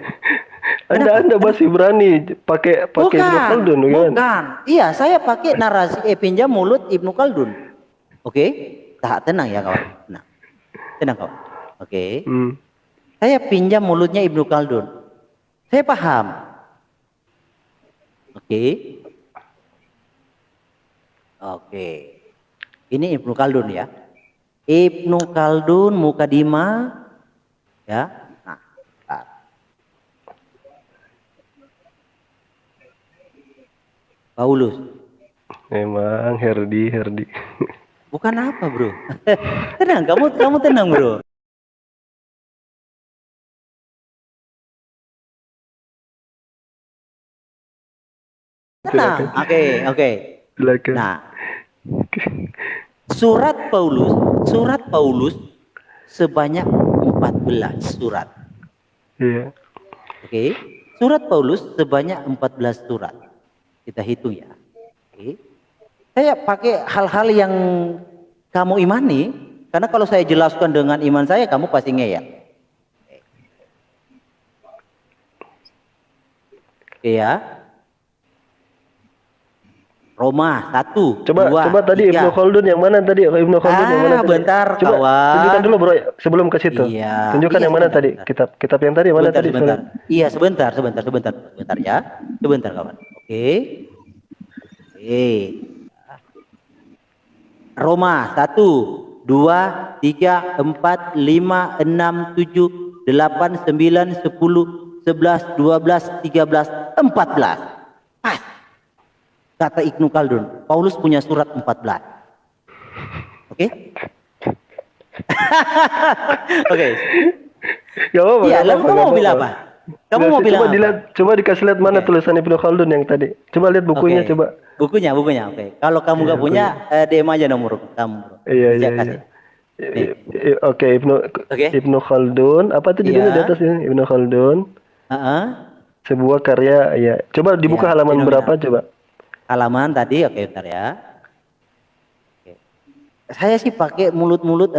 Anda masih berani pakai Ibnu Khaldun, kan? Bukan. Iya, saya pakai narasi pinjam mulut Ibnu Khaldun. Oke? Tenang ya, kawan. Tenang, kawan. Oke. Hmm. Saya pinjam mulutnya Ibnu Khaldun. Saya paham. Oke. Oke. Ini Ibnu Khaldun ya. Ibnu Khaldun Mukadimah ya. Nah, bentar. Paulus. Memang Herdi. Bukan apa, Bro. Tenang, kamu tenang, Bro. Tenang. Oke. Silakan. Nah, surat Paulus sebanyak 14 surat. Iya. Oke. Surat Paulus sebanyak 14 surat. Kita hitung ya. Oke. Saya pakai hal-hal yang kamu imani, karena kalau saya jelaskan dengan iman saya, kamu pasti ngeyel. Oke ya. Roma 1, Coba 2, tadi 3. Ibnu Khaldun yang mana tadi? Ibnu Khaldun yang mana tadi? Bentar, Coba kawan. tunjukkan dulu, Bro, sebelum ke situ. Iya. Tunjukkan Iya, yang mana sebentar, tadi? sebentar. Kitab yang tadi yang mana tadi? Sebentar. Iya, sebentar ya. Sebentar, kawan. Oke. Roma 1, 2, 3, 4, 5, 6, 7, 8, 9, 10, 11, 12, 13, 14. Kata Ibnu Khaldun, Paulus punya surat 14. Oke? Oke. Gak apa-apa. Iya, gak lalu apa-apa, kamu gak mau bilang apa-apa. apa? Kamu mau bilang coba apa? dilihat, coba dikasih lihat mana tulisan Ibnu Khaldun yang tadi. Coba lihat bukunya, Oke. coba. Bukunya. Oke. Kalau kamu Iya, nggak punya, DM aja nomor kamu. Bro. Iya. Saya kasih. Nih. Oke, Oke. Ibnu Khaldun. Apa tuh judulnya Iya. di atas ini? Ibnu Khaldun. Heeh. Sebuah karya, ya. Coba dibuka Iya, halaman fenomenal. berapa, coba. Halaman tadi, oke, bentar ya. Oke. Saya sih pakai mulut-mulut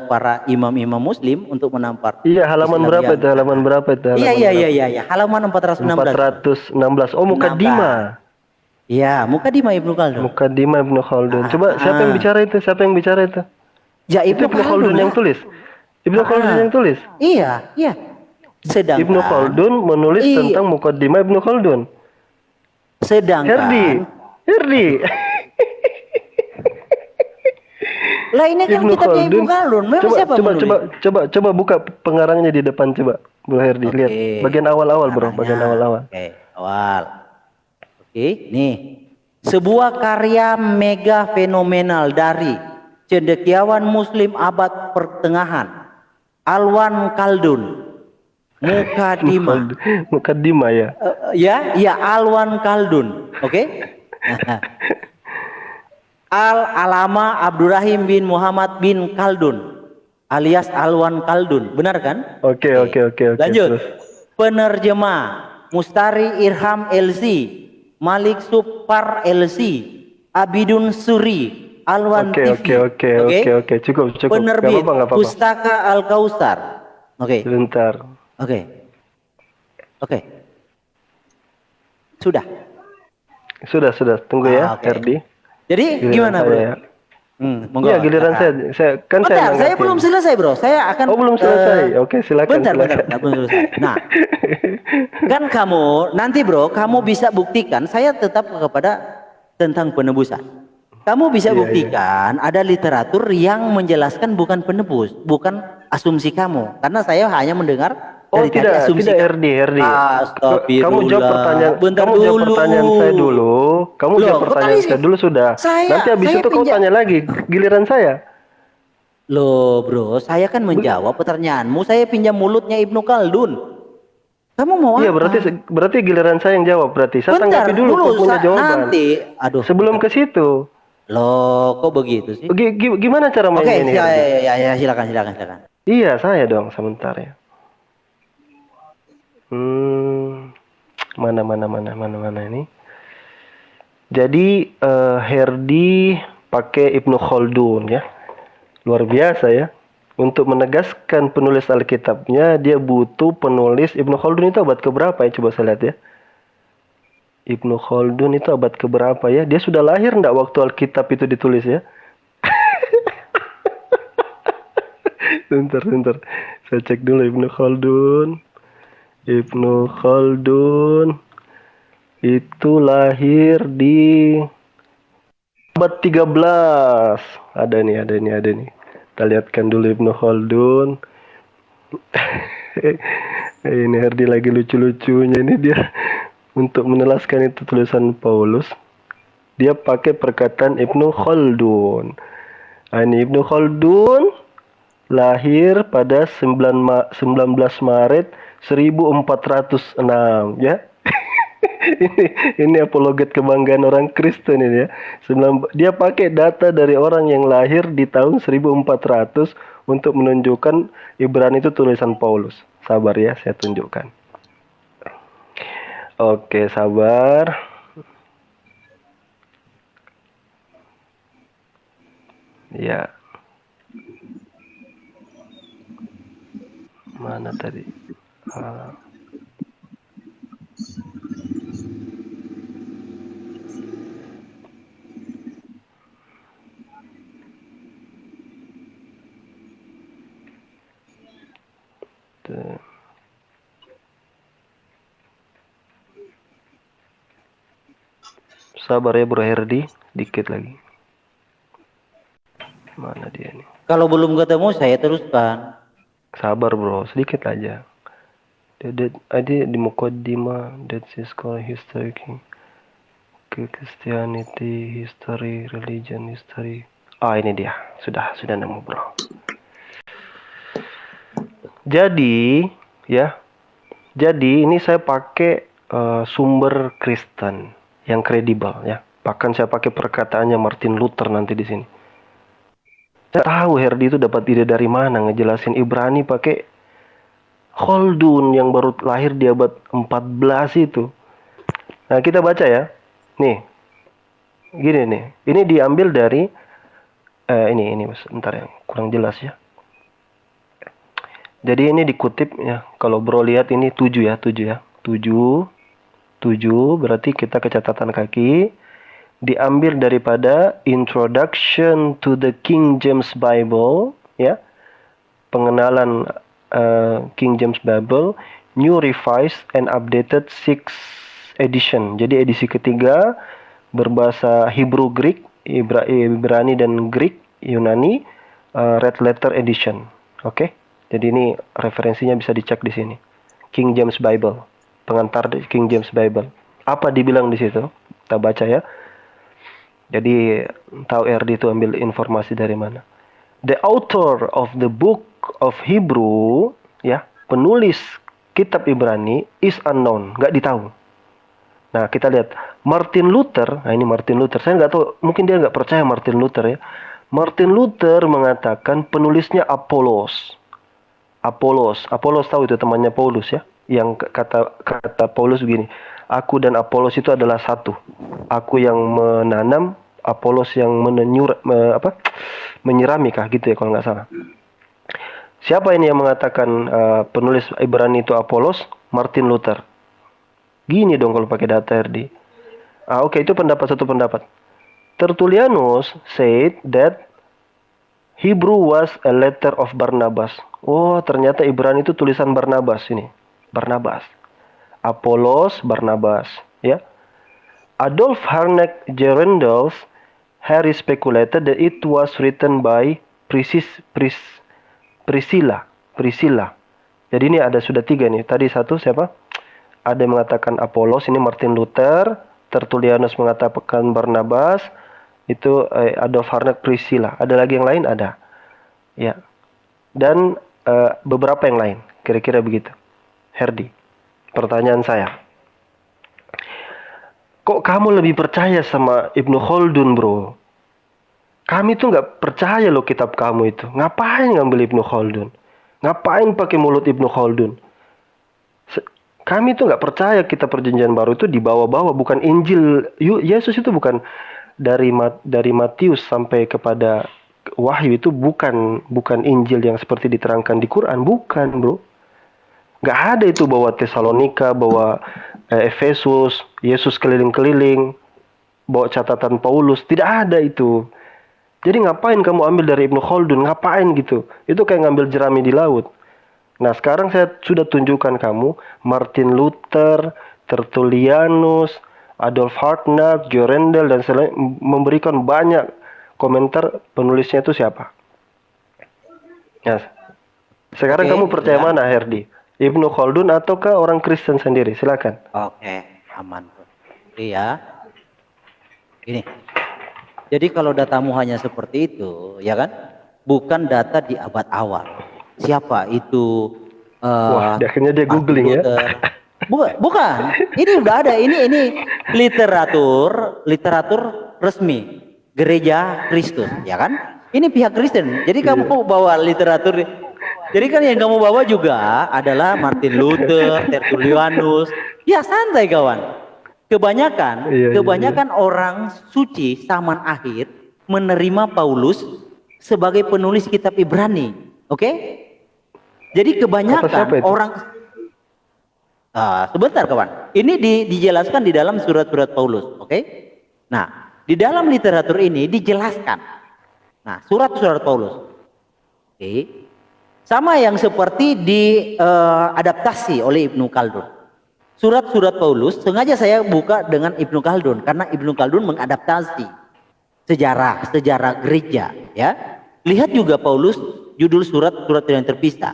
para imam-imam Muslim untuk menampar. Iya, halaman Islam berapa yang- itu? Halaman berapa itu? Halaman Iya. berapa? Halaman 416. 416. Oh, Mukadimah. Iya, Mukadimah Ibnu Khaldun. Mukadimah Ibnu Khaldun. Coba siapa yang bicara itu? Siapa yang bicara itu? Ya, Itu Ibnu Khaldun yang tulis. Ibnu Khaldun yang tulis. Iya. Sedangkan Ibnu Khaldun menulis tentang Mukadimah Ibnu Khaldun. Sedangkan Herdi. lah ini kan kitabnya Ibnu Khaldun. Memang siapa menulis? Coba buka pengarangnya di depan, coba, Bro Herdi. Lihat bagian awal-awal, Bro, bagian awal-awal. Oke, awal. Oke, nih. Sebuah karya mega fenomenal dari cendekiawan Muslim abad pertengahan, Alwan Khaldun. Mukadimah. Mukadimah ya. Ya, Alwan Khaldun. Oke? Al-Alama Abdurrahim bin Muhammad bin Khaldun alias Alwan Khaldun. Benar kan? Oke. Lanjut. Terus. Penerjemah Mustari Irham LC, Malik Supar LC, Abidun Suri, Alwan TV. Oke. Cukup. Penerbit Gak apa-apa. Pustaka Al-Kausar. Oke. Sebentar. Oke. Sudah. Sudah. Tunggu ya, Oke. Herdi. Jadi Giliran gimana, Bro? saya ya. Monggo. Iya, giliran saya kan Bentar, saya nanggapin. belum selesai, Bro. Saya akan Oh, belum selesai. Oke, silakan. Bentar, belum selesai. Nah, kan kamu nanti, Bro, kamu bisa buktikan saya tetap kepada tentang penebusan. Kamu bisa buktikan ada literatur yang menjelaskan bukan penebus, bukan asumsi kamu. Karena saya hanya mendengar Oh, dari tadi tidak, asumsi. Herdi. Astagfirullah. Kamu jawab pertanyaan. Bentar Kamu jawab pertanyaan saya dulu. Kamu Loh, jawab pertanyaan saya dulu sudah. Nanti habis itu kau tanya lagi giliran saya. Loh, Bro, saya kan menjawab pertanyaanmu. Saya pinjam mulutnya Ibnu Khaldun. Kamu mau Iya, apa? berarti giliran saya yang jawab berarti. Saya Bentar, tanggapi dulu kau punya jawaban. nanti. Aduh. Sebelum ke situ. Loh, kok begitu sih? Gimana cara mainnya ini? Ya, silakan. Iya, saya dong sebentar ya. Mana ini? Jadi Herdi pakai Ibnu Khaldun ya. Luar biasa ya. Untuk menegaskan penulis Alkitabnya, dia butuh penulis. Ibnu Khaldun itu abad keberapa ya? Coba saya lihat ya. Ibnu Khaldun itu abad keberapa ya? Dia sudah lahir enggak waktu Alkitab itu ditulis ya? Bentar. Saya cek dulu Ibnu Khaldun. Ibnu Khaldun itu lahir di abad 13. Ada nih. Kita lihatkan dulu Ibnu Khaldun. Ini Herdi lagi lucu-lucunya ini dia. Untuk menelaskan itu tulisan Paulus, dia pakai perkataan Ibnu Khaldun. Nah, ini Ibnu Khaldun lahir pada 19 Maret 1406 ya. ini apologet kebanggaan orang Kristen ini ya. Dia pakai data dari orang yang lahir di tahun 1400 untuk menunjukkan Ibrani itu tulisan Paulus. Sabar ya, saya tunjukkan. Oke, sabar. Ya. Mana tadi? Tuh. Sabar ya Bro Herdi, dikit lagi. Mana dia nih? Kalau belum ketemu saya teruskan. Sabar Bro, sedikit aja. Ada di Muqaddimah, that is called history, Christianity, history, religion, history. Ini dia, sudah nemu Bro. Jadi ini saya pakai sumber Kristen yang kredibel ya. Bahkan saya pakai perkataannya Martin Luther nanti di sini. Saya tahu Herdi itu dapat ide dari mana ngejelasin Ibrani pakai Khaldun yang baru lahir di abad 14 itu. Nah, kita baca ya. Nih. Gini nih. Ini diambil dari ini bentar ya, kurang jelas ya. Jadi ini dikutip ya. Kalau Bro lihat ini 7 ya. 7 berarti kita ke catatan kaki, diambil daripada Introduction to the King James Bible ya, pengenalan King James Bible, New Revised and Updated 6th Edition. Jadi edisi ketiga berbahasa Hebrew, Greek, Ibrani dan Greek, Yunani, Red Letter Edition. Oke. Jadi ini referensinya bisa dicek di sini. King James Bible, pengantar King James Bible. Apa dibilang di situ? Kita baca ya. Jadi tahu RD itu ambil informasi dari mana? The author of the book of Hebrew, ya, penulis kitab Ibrani is unknown, nggak ditahu. Nah, kita lihat Martin Luther. Nah, ini Martin Luther. Saya nggak tahu, mungkin dia nggak percaya Martin Luther ya. Martin Luther mengatakan penulisnya Apolos. Apolos tahu itu temannya Paulus ya. Yang kata Paulus begini, aku dan Apolos itu adalah satu. Aku yang menanam, Apolos yang menyirami kah gitu ya kalau nggak salah. Siapa ini yang mengatakan penulis Ibrani itu Apolos? Martin Luther. Gini dong kalau pakai data RD. Oke, itu satu pendapat. Tertullianus said that Hebrew was a letter of Barnabas. Oh, ternyata Ibrani itu tulisan Barnabas ini. Barnabas. Apolos, Barnabas. Ya. Adolf Harnack Gerendels Harry speculated that it was written by Priscilla. Jadi ini ada sudah 3 nih. Tadi satu siapa? Ada yang mengatakan Apolos, ini Martin Luther. Tertullianus mengatakan Barnabas. Itu Adolf Harnack Priscilla. Ada lagi yang lain? Ada. Ya. Dan beberapa yang lain. Kira-kira begitu. Herdi, pertanyaan saya. Kok kamu lebih percaya sama Ibnu Khaldun, bro? Kami tuh nggak percaya loh kitab kamu itu. Ngapain ngambil Ibnu Khaldun? Ngapain pakai mulut Ibnu Khaldun? Kami tuh nggak percaya kitab Perjanjian Baru itu dibawa-bawa, bukan Injil. Yesus itu bukan dari Matius sampai kepada Wahyu itu bukan Injil yang seperti diterangkan di Quran, bukan, bro. Nggak ada itu bawa Tesalonika, bawa Efesus, Yesus keliling-keliling, bawa catatan Paulus, tidak ada itu. Jadi ngapain kamu ambil dari Ibnu Khaldun? Ngapain gitu? Itu kayak ngambil jerami di laut. Nah, sekarang saya sudah tunjukkan kamu Martin Luther, Tertullianus, Adolf Harnack, Gerendel dan selain memberikan banyak komentar penulisnya itu siapa. Nah, sekarang kamu percaya mana, Herdi? Ibnu Khaldun ataukah orang Kristen sendiri? Silakan. Oke, aman. Iya. Ini. Jadi kalau datamu hanya seperti itu, ya kan? Bukan data di abad awal. Siapa itu? Wah, akhirnya dia googling ya. Bukan. Ini udah ada. Ini literatur resmi Gereja Kristus, ya kan? Ini pihak Kristen. Jadi kamu bawa literatur. Jadi kan yang kamu bawa juga adalah Martin Luther, Tertullianus. Ya santai kawan. Kebanyakan orang suci zaman akhir menerima Paulus sebagai penulis kitab Ibrani. Oke? Jadi kebanyakan orang sebentar kawan. Ini dijelaskan di dalam surat-surat Paulus, oke? Nah, di dalam literatur ini dijelaskan. Nah, surat-surat Paulus. Oke. Sama yang seperti diadaptasi oleh Ibnu Khaldun. Surat-surat Paulus sengaja saya buka dengan Ibnu Khaldun karena Ibnu Khaldun mengadaptasi sejarah gereja, ya. Lihat juga Paulus judul surat yang terpisah.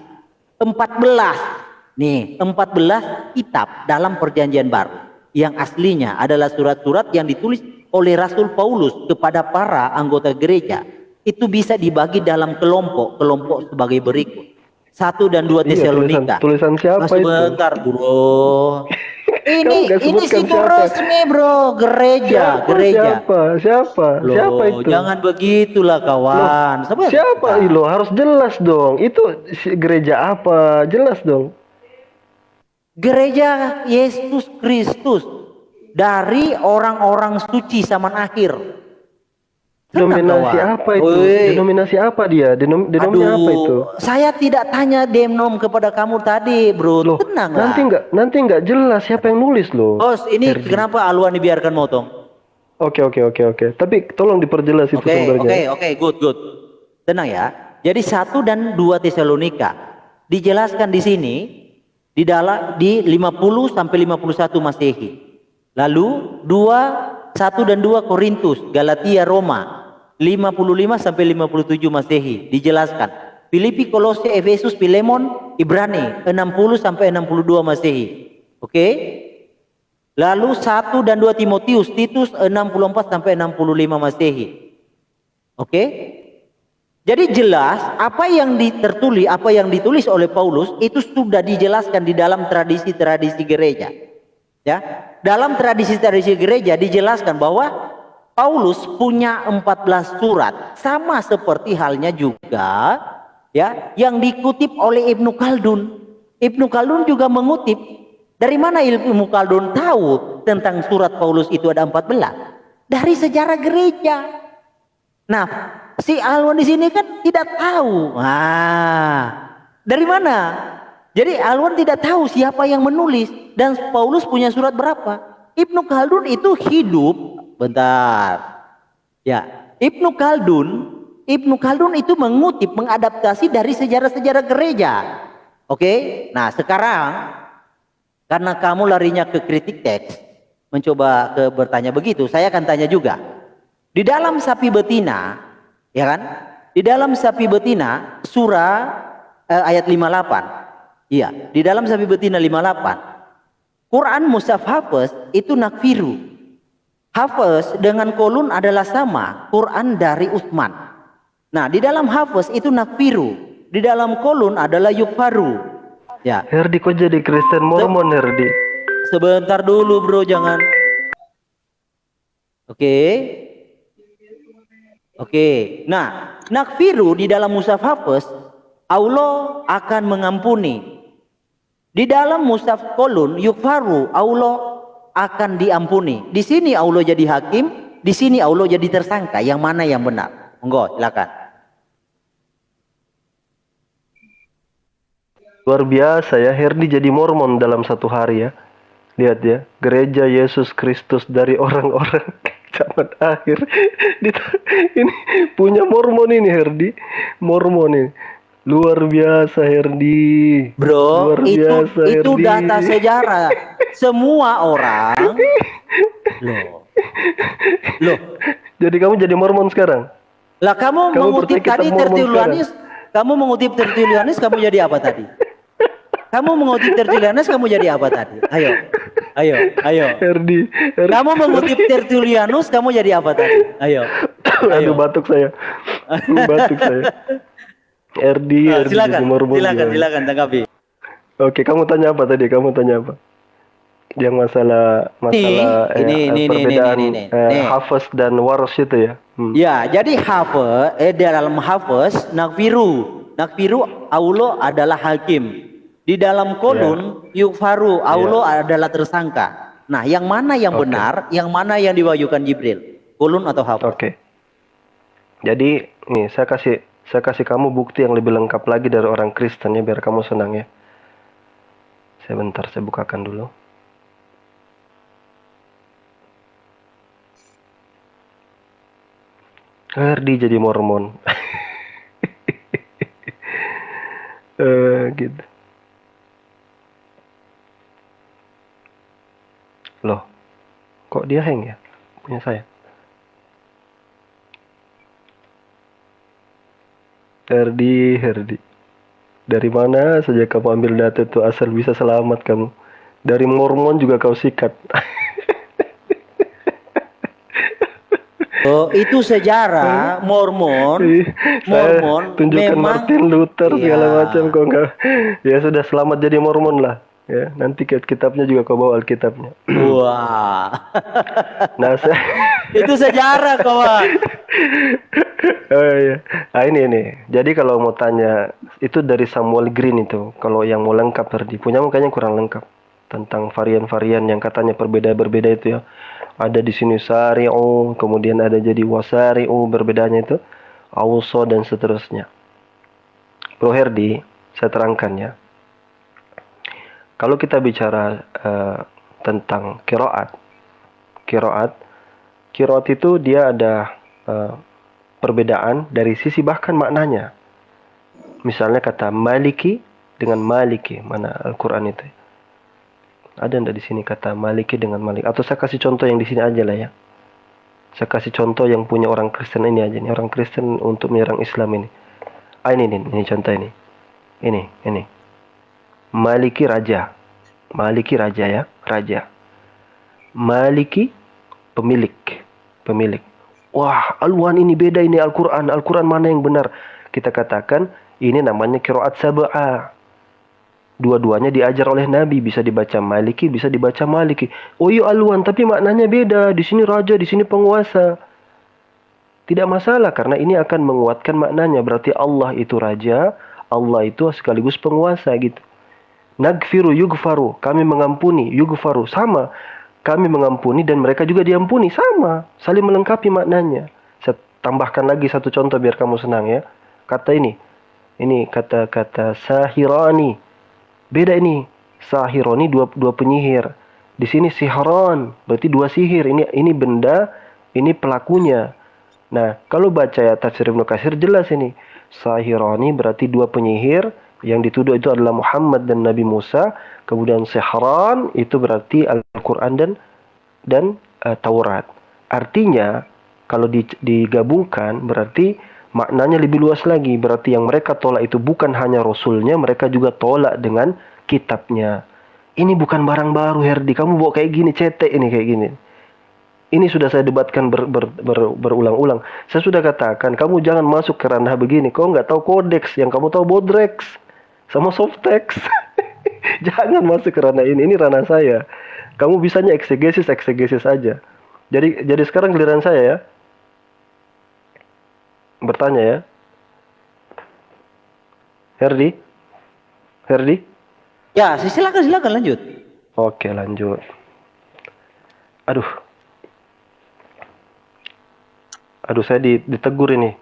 14 kitab dalam Perjanjian Baru yang aslinya adalah surat-surat yang ditulis oleh Rasul Paulus kepada para anggota gereja. Itu bisa dibagi dalam kelompok sebagai berikut. 1 dan 2 Tesalonika. Tulisan siapa itu? Sebentar, bro. Ini situ resmi, bro. Gereja. Siapa itu? Jangan begitulah, kawan. Siapa itu? Harus jelas dong. Itu gereja apa? Jelas dong. Gereja Yesus Kristus dari orang-orang suci zaman akhir. Denominasi apa itu? Denominasi apa dia? Denomnya apa itu? Saya tidak tanya denom kepada kamu tadi, bro. Loh, tenang nanti nggak jelas siapa yang nulis loh. Bos, ini kenapa aluan dibiarkan motong? Oke. Tapi tolong diperjelas itu sumbernya. Oke, good. Tenang ya. Jadi 1 dan 2 Tesalonika dijelaskan di sini di 50 sampai 51 Masehi. Lalu 1 dan 2 Korintus, Galatia, Roma 55 sampai 57 Masehi dijelaskan. Filipi, Kolose, Efesus, Filemon, Ibrani 60 sampai 62 Masehi. Oke? Lalu 1 dan 2 Timotius, Titus 64 sampai 65 Masehi. Oke? Jadi jelas apa yang tertulis, apa yang ditulis oleh Paulus itu sudah dijelaskan di dalam tradisi-tradisi gereja. Ya, dalam tradisi-tradisi gereja dijelaskan bahwa Paulus punya 14 surat, sama seperti halnya juga ya yang dikutip oleh Ibnu Khaldun. Ibnu Khaldun juga mengutip. Dari mana Ibnu Khaldun tahu tentang surat Paulus itu ada 14? Dari sejarah gereja. Nah, si Alwan di sini kan tidak tahu. Dari mana? Jadi Alwan tidak tahu siapa yang menulis dan Paulus punya surat berapa. Ibnu Khaldun itu hidup, bentar. Ya, Ibnu Khaldun itu mengutip, mengadaptasi dari sejarah-sejarah gereja. Oke? Nah, sekarang karena kamu larinya ke kritik teks, mencoba bertanya begitu, saya akan tanya juga. Di dalam sapi betina, ya kan? Di dalam sapi betina surah ayat 58. Iya, di dalam sapi betina 58. Quran Mushaf Hafiz itu nakfiru. Hafiz dengan kolun adalah sama, Quran dari Utsman. Nah, di dalam Hafiz itu nakfiru, di dalam kolun adalah yukfaru. Ya. Herdi kok jadi Kristen Mormon, Herdi? Sebentar dulu, bro, jangan. Oke. Nah, nakfiru di dalam Mushaf Hafiz, Allah akan mengampuni. Di dalam Mushaf kolun yukfaru, Allah akan diampuni. Di sini Allah jadi hakim, di sini Allah jadi tersangka. Yang mana yang benar? Monggo, silakan. Luar biasa ya, Herdi jadi Mormon dalam satu hari ya. Lihat ya, gereja Yesus Kristus dari orang-orang zaman akhir. Ini punya Mormon ini, Herdi. Mormon ini. Luar biasa, Herdi. Bro, Luar itu Herdi. data sejarah. Semua orang. Loh. Jadi kamu jadi Mormon sekarang? Lah kamu mengutip berarti tadi kita Mormon Tertullianus. Kamu mengutip Tertullianus, kamu jadi apa tadi? Kamu mengutip Tertullianus, kamu jadi apa tadi? Ayo. Herdi. Kamu mengutip Tertullianus, kamu jadi apa tadi? Ayo. Aduh, batuk saya. Herdi jadi Mormon. Silakan tanggapi. Oke, kamu tanya apa tadi? Yang masalah perbedaan Hafiz dan waros itu ya. Ya, jadi Hafiz dalam Hafiz nakfiru Allah adalah hakim. Di dalam kolun yukfaru Allah adalah tersangka. Nah, yang mana yang benar? Yang mana yang diwahyukan Jibril? Kolun atau Hafiz? Oke. Jadi nih saya kasih kamu bukti yang lebih lengkap lagi dari orang Kristen ya, biar kamu senang ya. Sebentar, saya bukakan dulu. Herdi jadi Mormon. Gitu. Loh, kok dia hang ya? Punya saya. Herdi. Dari mana saja kamu ambil data itu, asal bisa selamat kamu. Dari Mormon juga kau sikat. Oh, itu sejarah Mormon tunjukkan memang Martin Luther segala macam kok enggak. Ya sudah, selamat jadi Mormon lah. Ya, nanti kitabnya juga kau bawa Alkitabnya. Wah. Nah, itu sejarah kawan. Oh iya. Nah, ini. Jadi kalau mau tanya itu dari Samuel Green itu. Kalau yang mau lengkap Herdi, punya kayaknya kurang lengkap tentang varian-varian yang katanya berbeda itu ya. Ada di sini Sari'u, kemudian ada jadi Wasari'u, berbedanya itu Auso dan seterusnya. Bro Herdi, saya terangkan ya. Kalau kita bicara tentang kiroat itu dia ada perbedaan dari sisi bahkan maknanya. Misalnya kata Maliki dengan Maliki, mana Al-Quran itu? Ada ndak di sini kata Maliki dengan Malik? Atau saya kasih contoh yang di sini aja lah ya. Saya kasih contoh yang punya orang Kristen ini aja nih, orang Kristen untuk menyerang Islam ini. Ini contoh ini. Ini. Maliki raja ya, raja. Maliki pemilik. Wah, Alwan ini beda ini Al-Quran mana yang benar? kita katakan ini namanya qiraat sab'ah. Dua-duanya diajar oleh Nabi, bisa dibaca Maliki, bisa dibaca Maliki. Oh iya Alwan, tapi maknanya beda. Di sini raja, di sini penguasa. Tidak masalah karena ini akan menguatkan maknanya. Berarti Allah itu raja, Allah itu sekaligus penguasa gitu. Nagfiru yugfaru, kami mengampuni, yugfaru sama. Kami mengampuni dan mereka juga diampuni, sama. Saling melengkapi maknanya. Saya tambahkan lagi satu contoh biar kamu senang ya. Kata ini kata-kata sahirani. Beda ini. Sahirani dua penyihir. Di sini sihron, berarti dua sihir. Ini benda, ini pelakunya. Nah, kalau baca ya tafsir Ibnu Katsir jelas ini. Sahirani berarti dua penyihir, yang dituduh itu adalah Muhammad dan Nabi Musa. Kemudian sihran itu berarti Al-Qur'an dan Taurat. Artinya kalau digabungkan berarti maknanya lebih luas lagi. Berarti yang mereka tolak itu bukan hanya Rasulnya, mereka juga tolak dengan kitabnya. Ini bukan barang baru Herdi. Kamu bawa kayak gini, cetek ini kayak gini. Ini sudah saya debatkan berulang-ulang. Saya sudah katakan, kamu jangan masuk ke ranah begini. Kau nggak tahu kodeks, yang kamu tahu bodrex sama softex. Jangan masuk ke ranah ini. Ini ranah saya. Kamu bisanya eksegesis aja. Jadi sekarang giliran saya ya. Bertanya ya. Herdi? Ya, silakan lanjut. Oke, lanjut. Aduh, saya ditegur ini.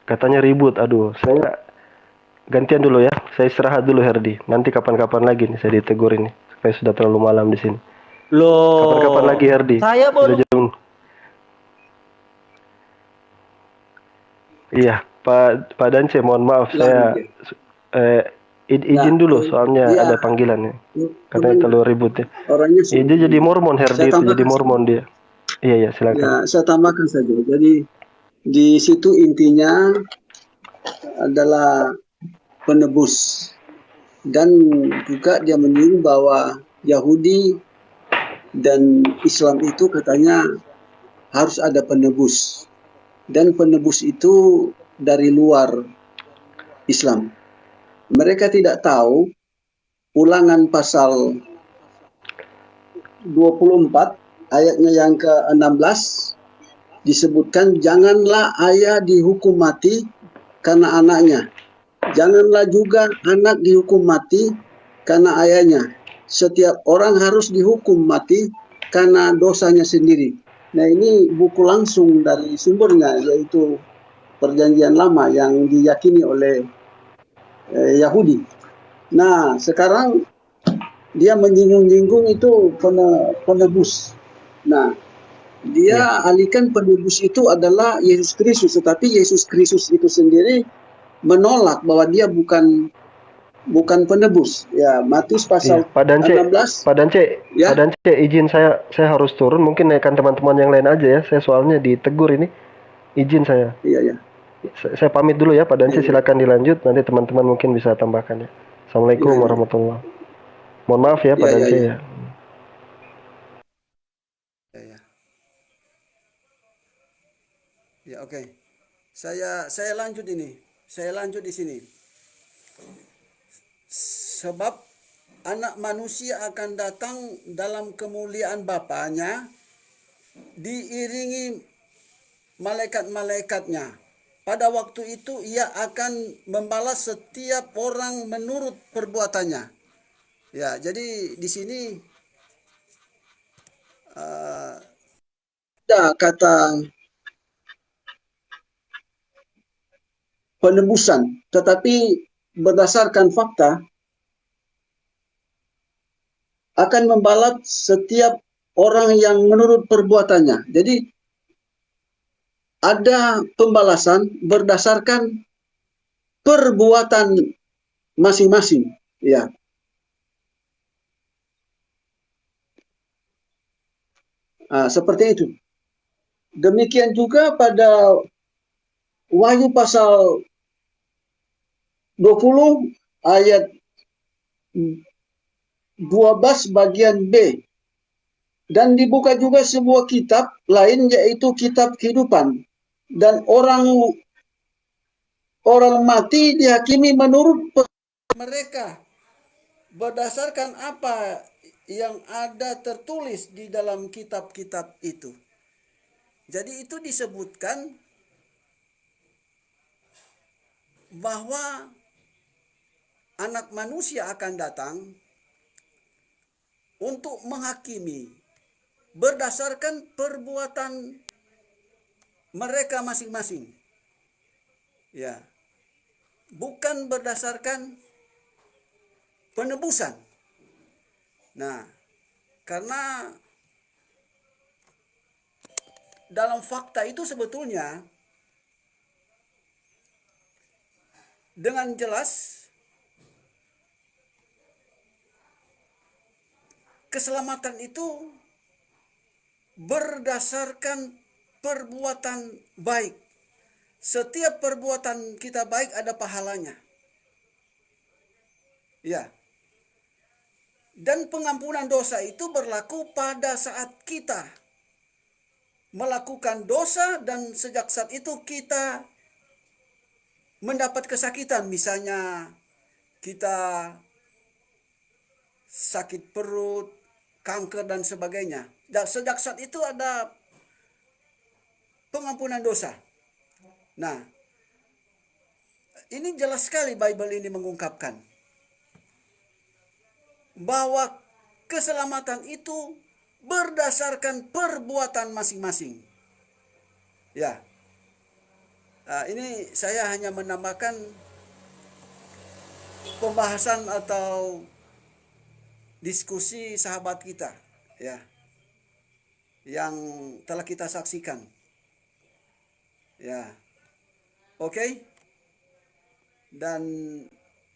Katanya ribut. Aduh, saya gantian dulu ya. Saya istirahat dulu Herdi. Nanti kapan-kapan lagi nih saya ditegur ini. Supaya sudah terlalu malam di sini. Loh. Kapan-kapan lagi Herdi. Saya baru. Iya, Pak Dance, mohon maaf saya izin dulu soalnya ada panggilan ya. Katanya terlalu ribut ya. Dia jadi Mormon Herdi itu jadi Mormon dia. Iya, silakan. Ya, saya tambahkan saja. Jadi di situ intinya adalah penebus, dan juga dia menyinggung bahwa Yahudi dan Islam itu katanya harus ada penebus, dan penebus itu dari luar Islam. Mereka tidak tahu Ulangan pasal 24 ayatnya yang ke-16 disebutkan, janganlah ayah dihukum mati karena anaknya, janganlah juga anak dihukum mati karena ayahnya. Setiap orang harus dihukum mati karena dosanya sendiri. Nah, ini buku langsung dari sumbernya, yaitu Perjanjian Lama yang diyakini oleh Yahudi. Nah, sekarang dia menyinggung-nyinggung itu penebus. Nah, dia alihkan penebus itu adalah Yesus Kristus, tetapi Yesus Kristus itu sendiri menolak bahwa dia bukan penebus. Ya, Matius pasal 16. Pak Dance, izin saya harus turun, mungkin naikkan teman-teman yang lain aja ya. Saya soalnya ditegur ini. Izin saya. Iya. Saya pamit dulu ya Pak Dance, silakan dilanjut, nanti teman-teman mungkin bisa tambahkan ya. Assalamualaikum warahmatullahi wabarakatuh. Mohon maaf ya Pak Dance ya. Ya, oke. Saya lanjut ini. Saya lanjut di sini. Sebab anak manusia akan datang dalam kemuliaan Bapanya diiringi malaikat-malaikatnya. Pada waktu itu ia akan membalas setiap orang menurut perbuatannya. Ya, jadi di sini ada kata penebusan, tetapi berdasarkan fakta akan membalas setiap orang yang menurut perbuatannya. Jadi ada pembalasan berdasarkan perbuatan masing-masing, ya. Seperti itu. Demikian juga pada Wahyu pasal 20 ayat 12 bagian B. Dan dibuka juga sebuah kitab lain, yaitu kitab kehidupan. Dan orang orang mati dihakimi menurut mereka berdasarkan apa yang ada tertulis di dalam kitab-kitab itu. Jadi itu disebutkan bahwa anak manusia akan datang untuk menghakimi berdasarkan perbuatan mereka masing-masing. Ya. Bukan berdasarkan penebusan. Nah, karena dalam fakta itu sebetulnya dengan jelas keselamatan itu berdasarkan perbuatan baik. Setiap perbuatan kita baik ada pahalanya. Ya. Dan pengampunan dosa itu berlaku pada saat kita melakukan dosa dan sejak saat itu kita mendapat kesakitan. Misalnya kita sakit perut, kanker dan sebagainya. Dan sejak saat itu ada pengampunan dosa. Nah, ini jelas sekali Bible ini mengungkapkan bahwa keselamatan itu berdasarkan perbuatan masing-masing. Ya, ini saya hanya menambahkan pembahasan atau diskusi sahabat kita, ya, yang telah kita saksikan. Ya, oke. Dan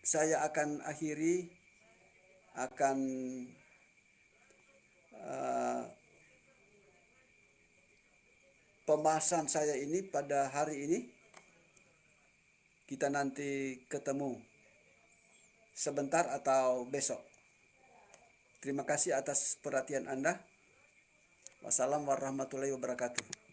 saya akan akhiri pembahasan saya ini pada hari ini. Kita nanti ketemu sebentar atau besok. Terima kasih atas perhatian Anda. Wassalamualaikum warahmatullahi wabarakatuh.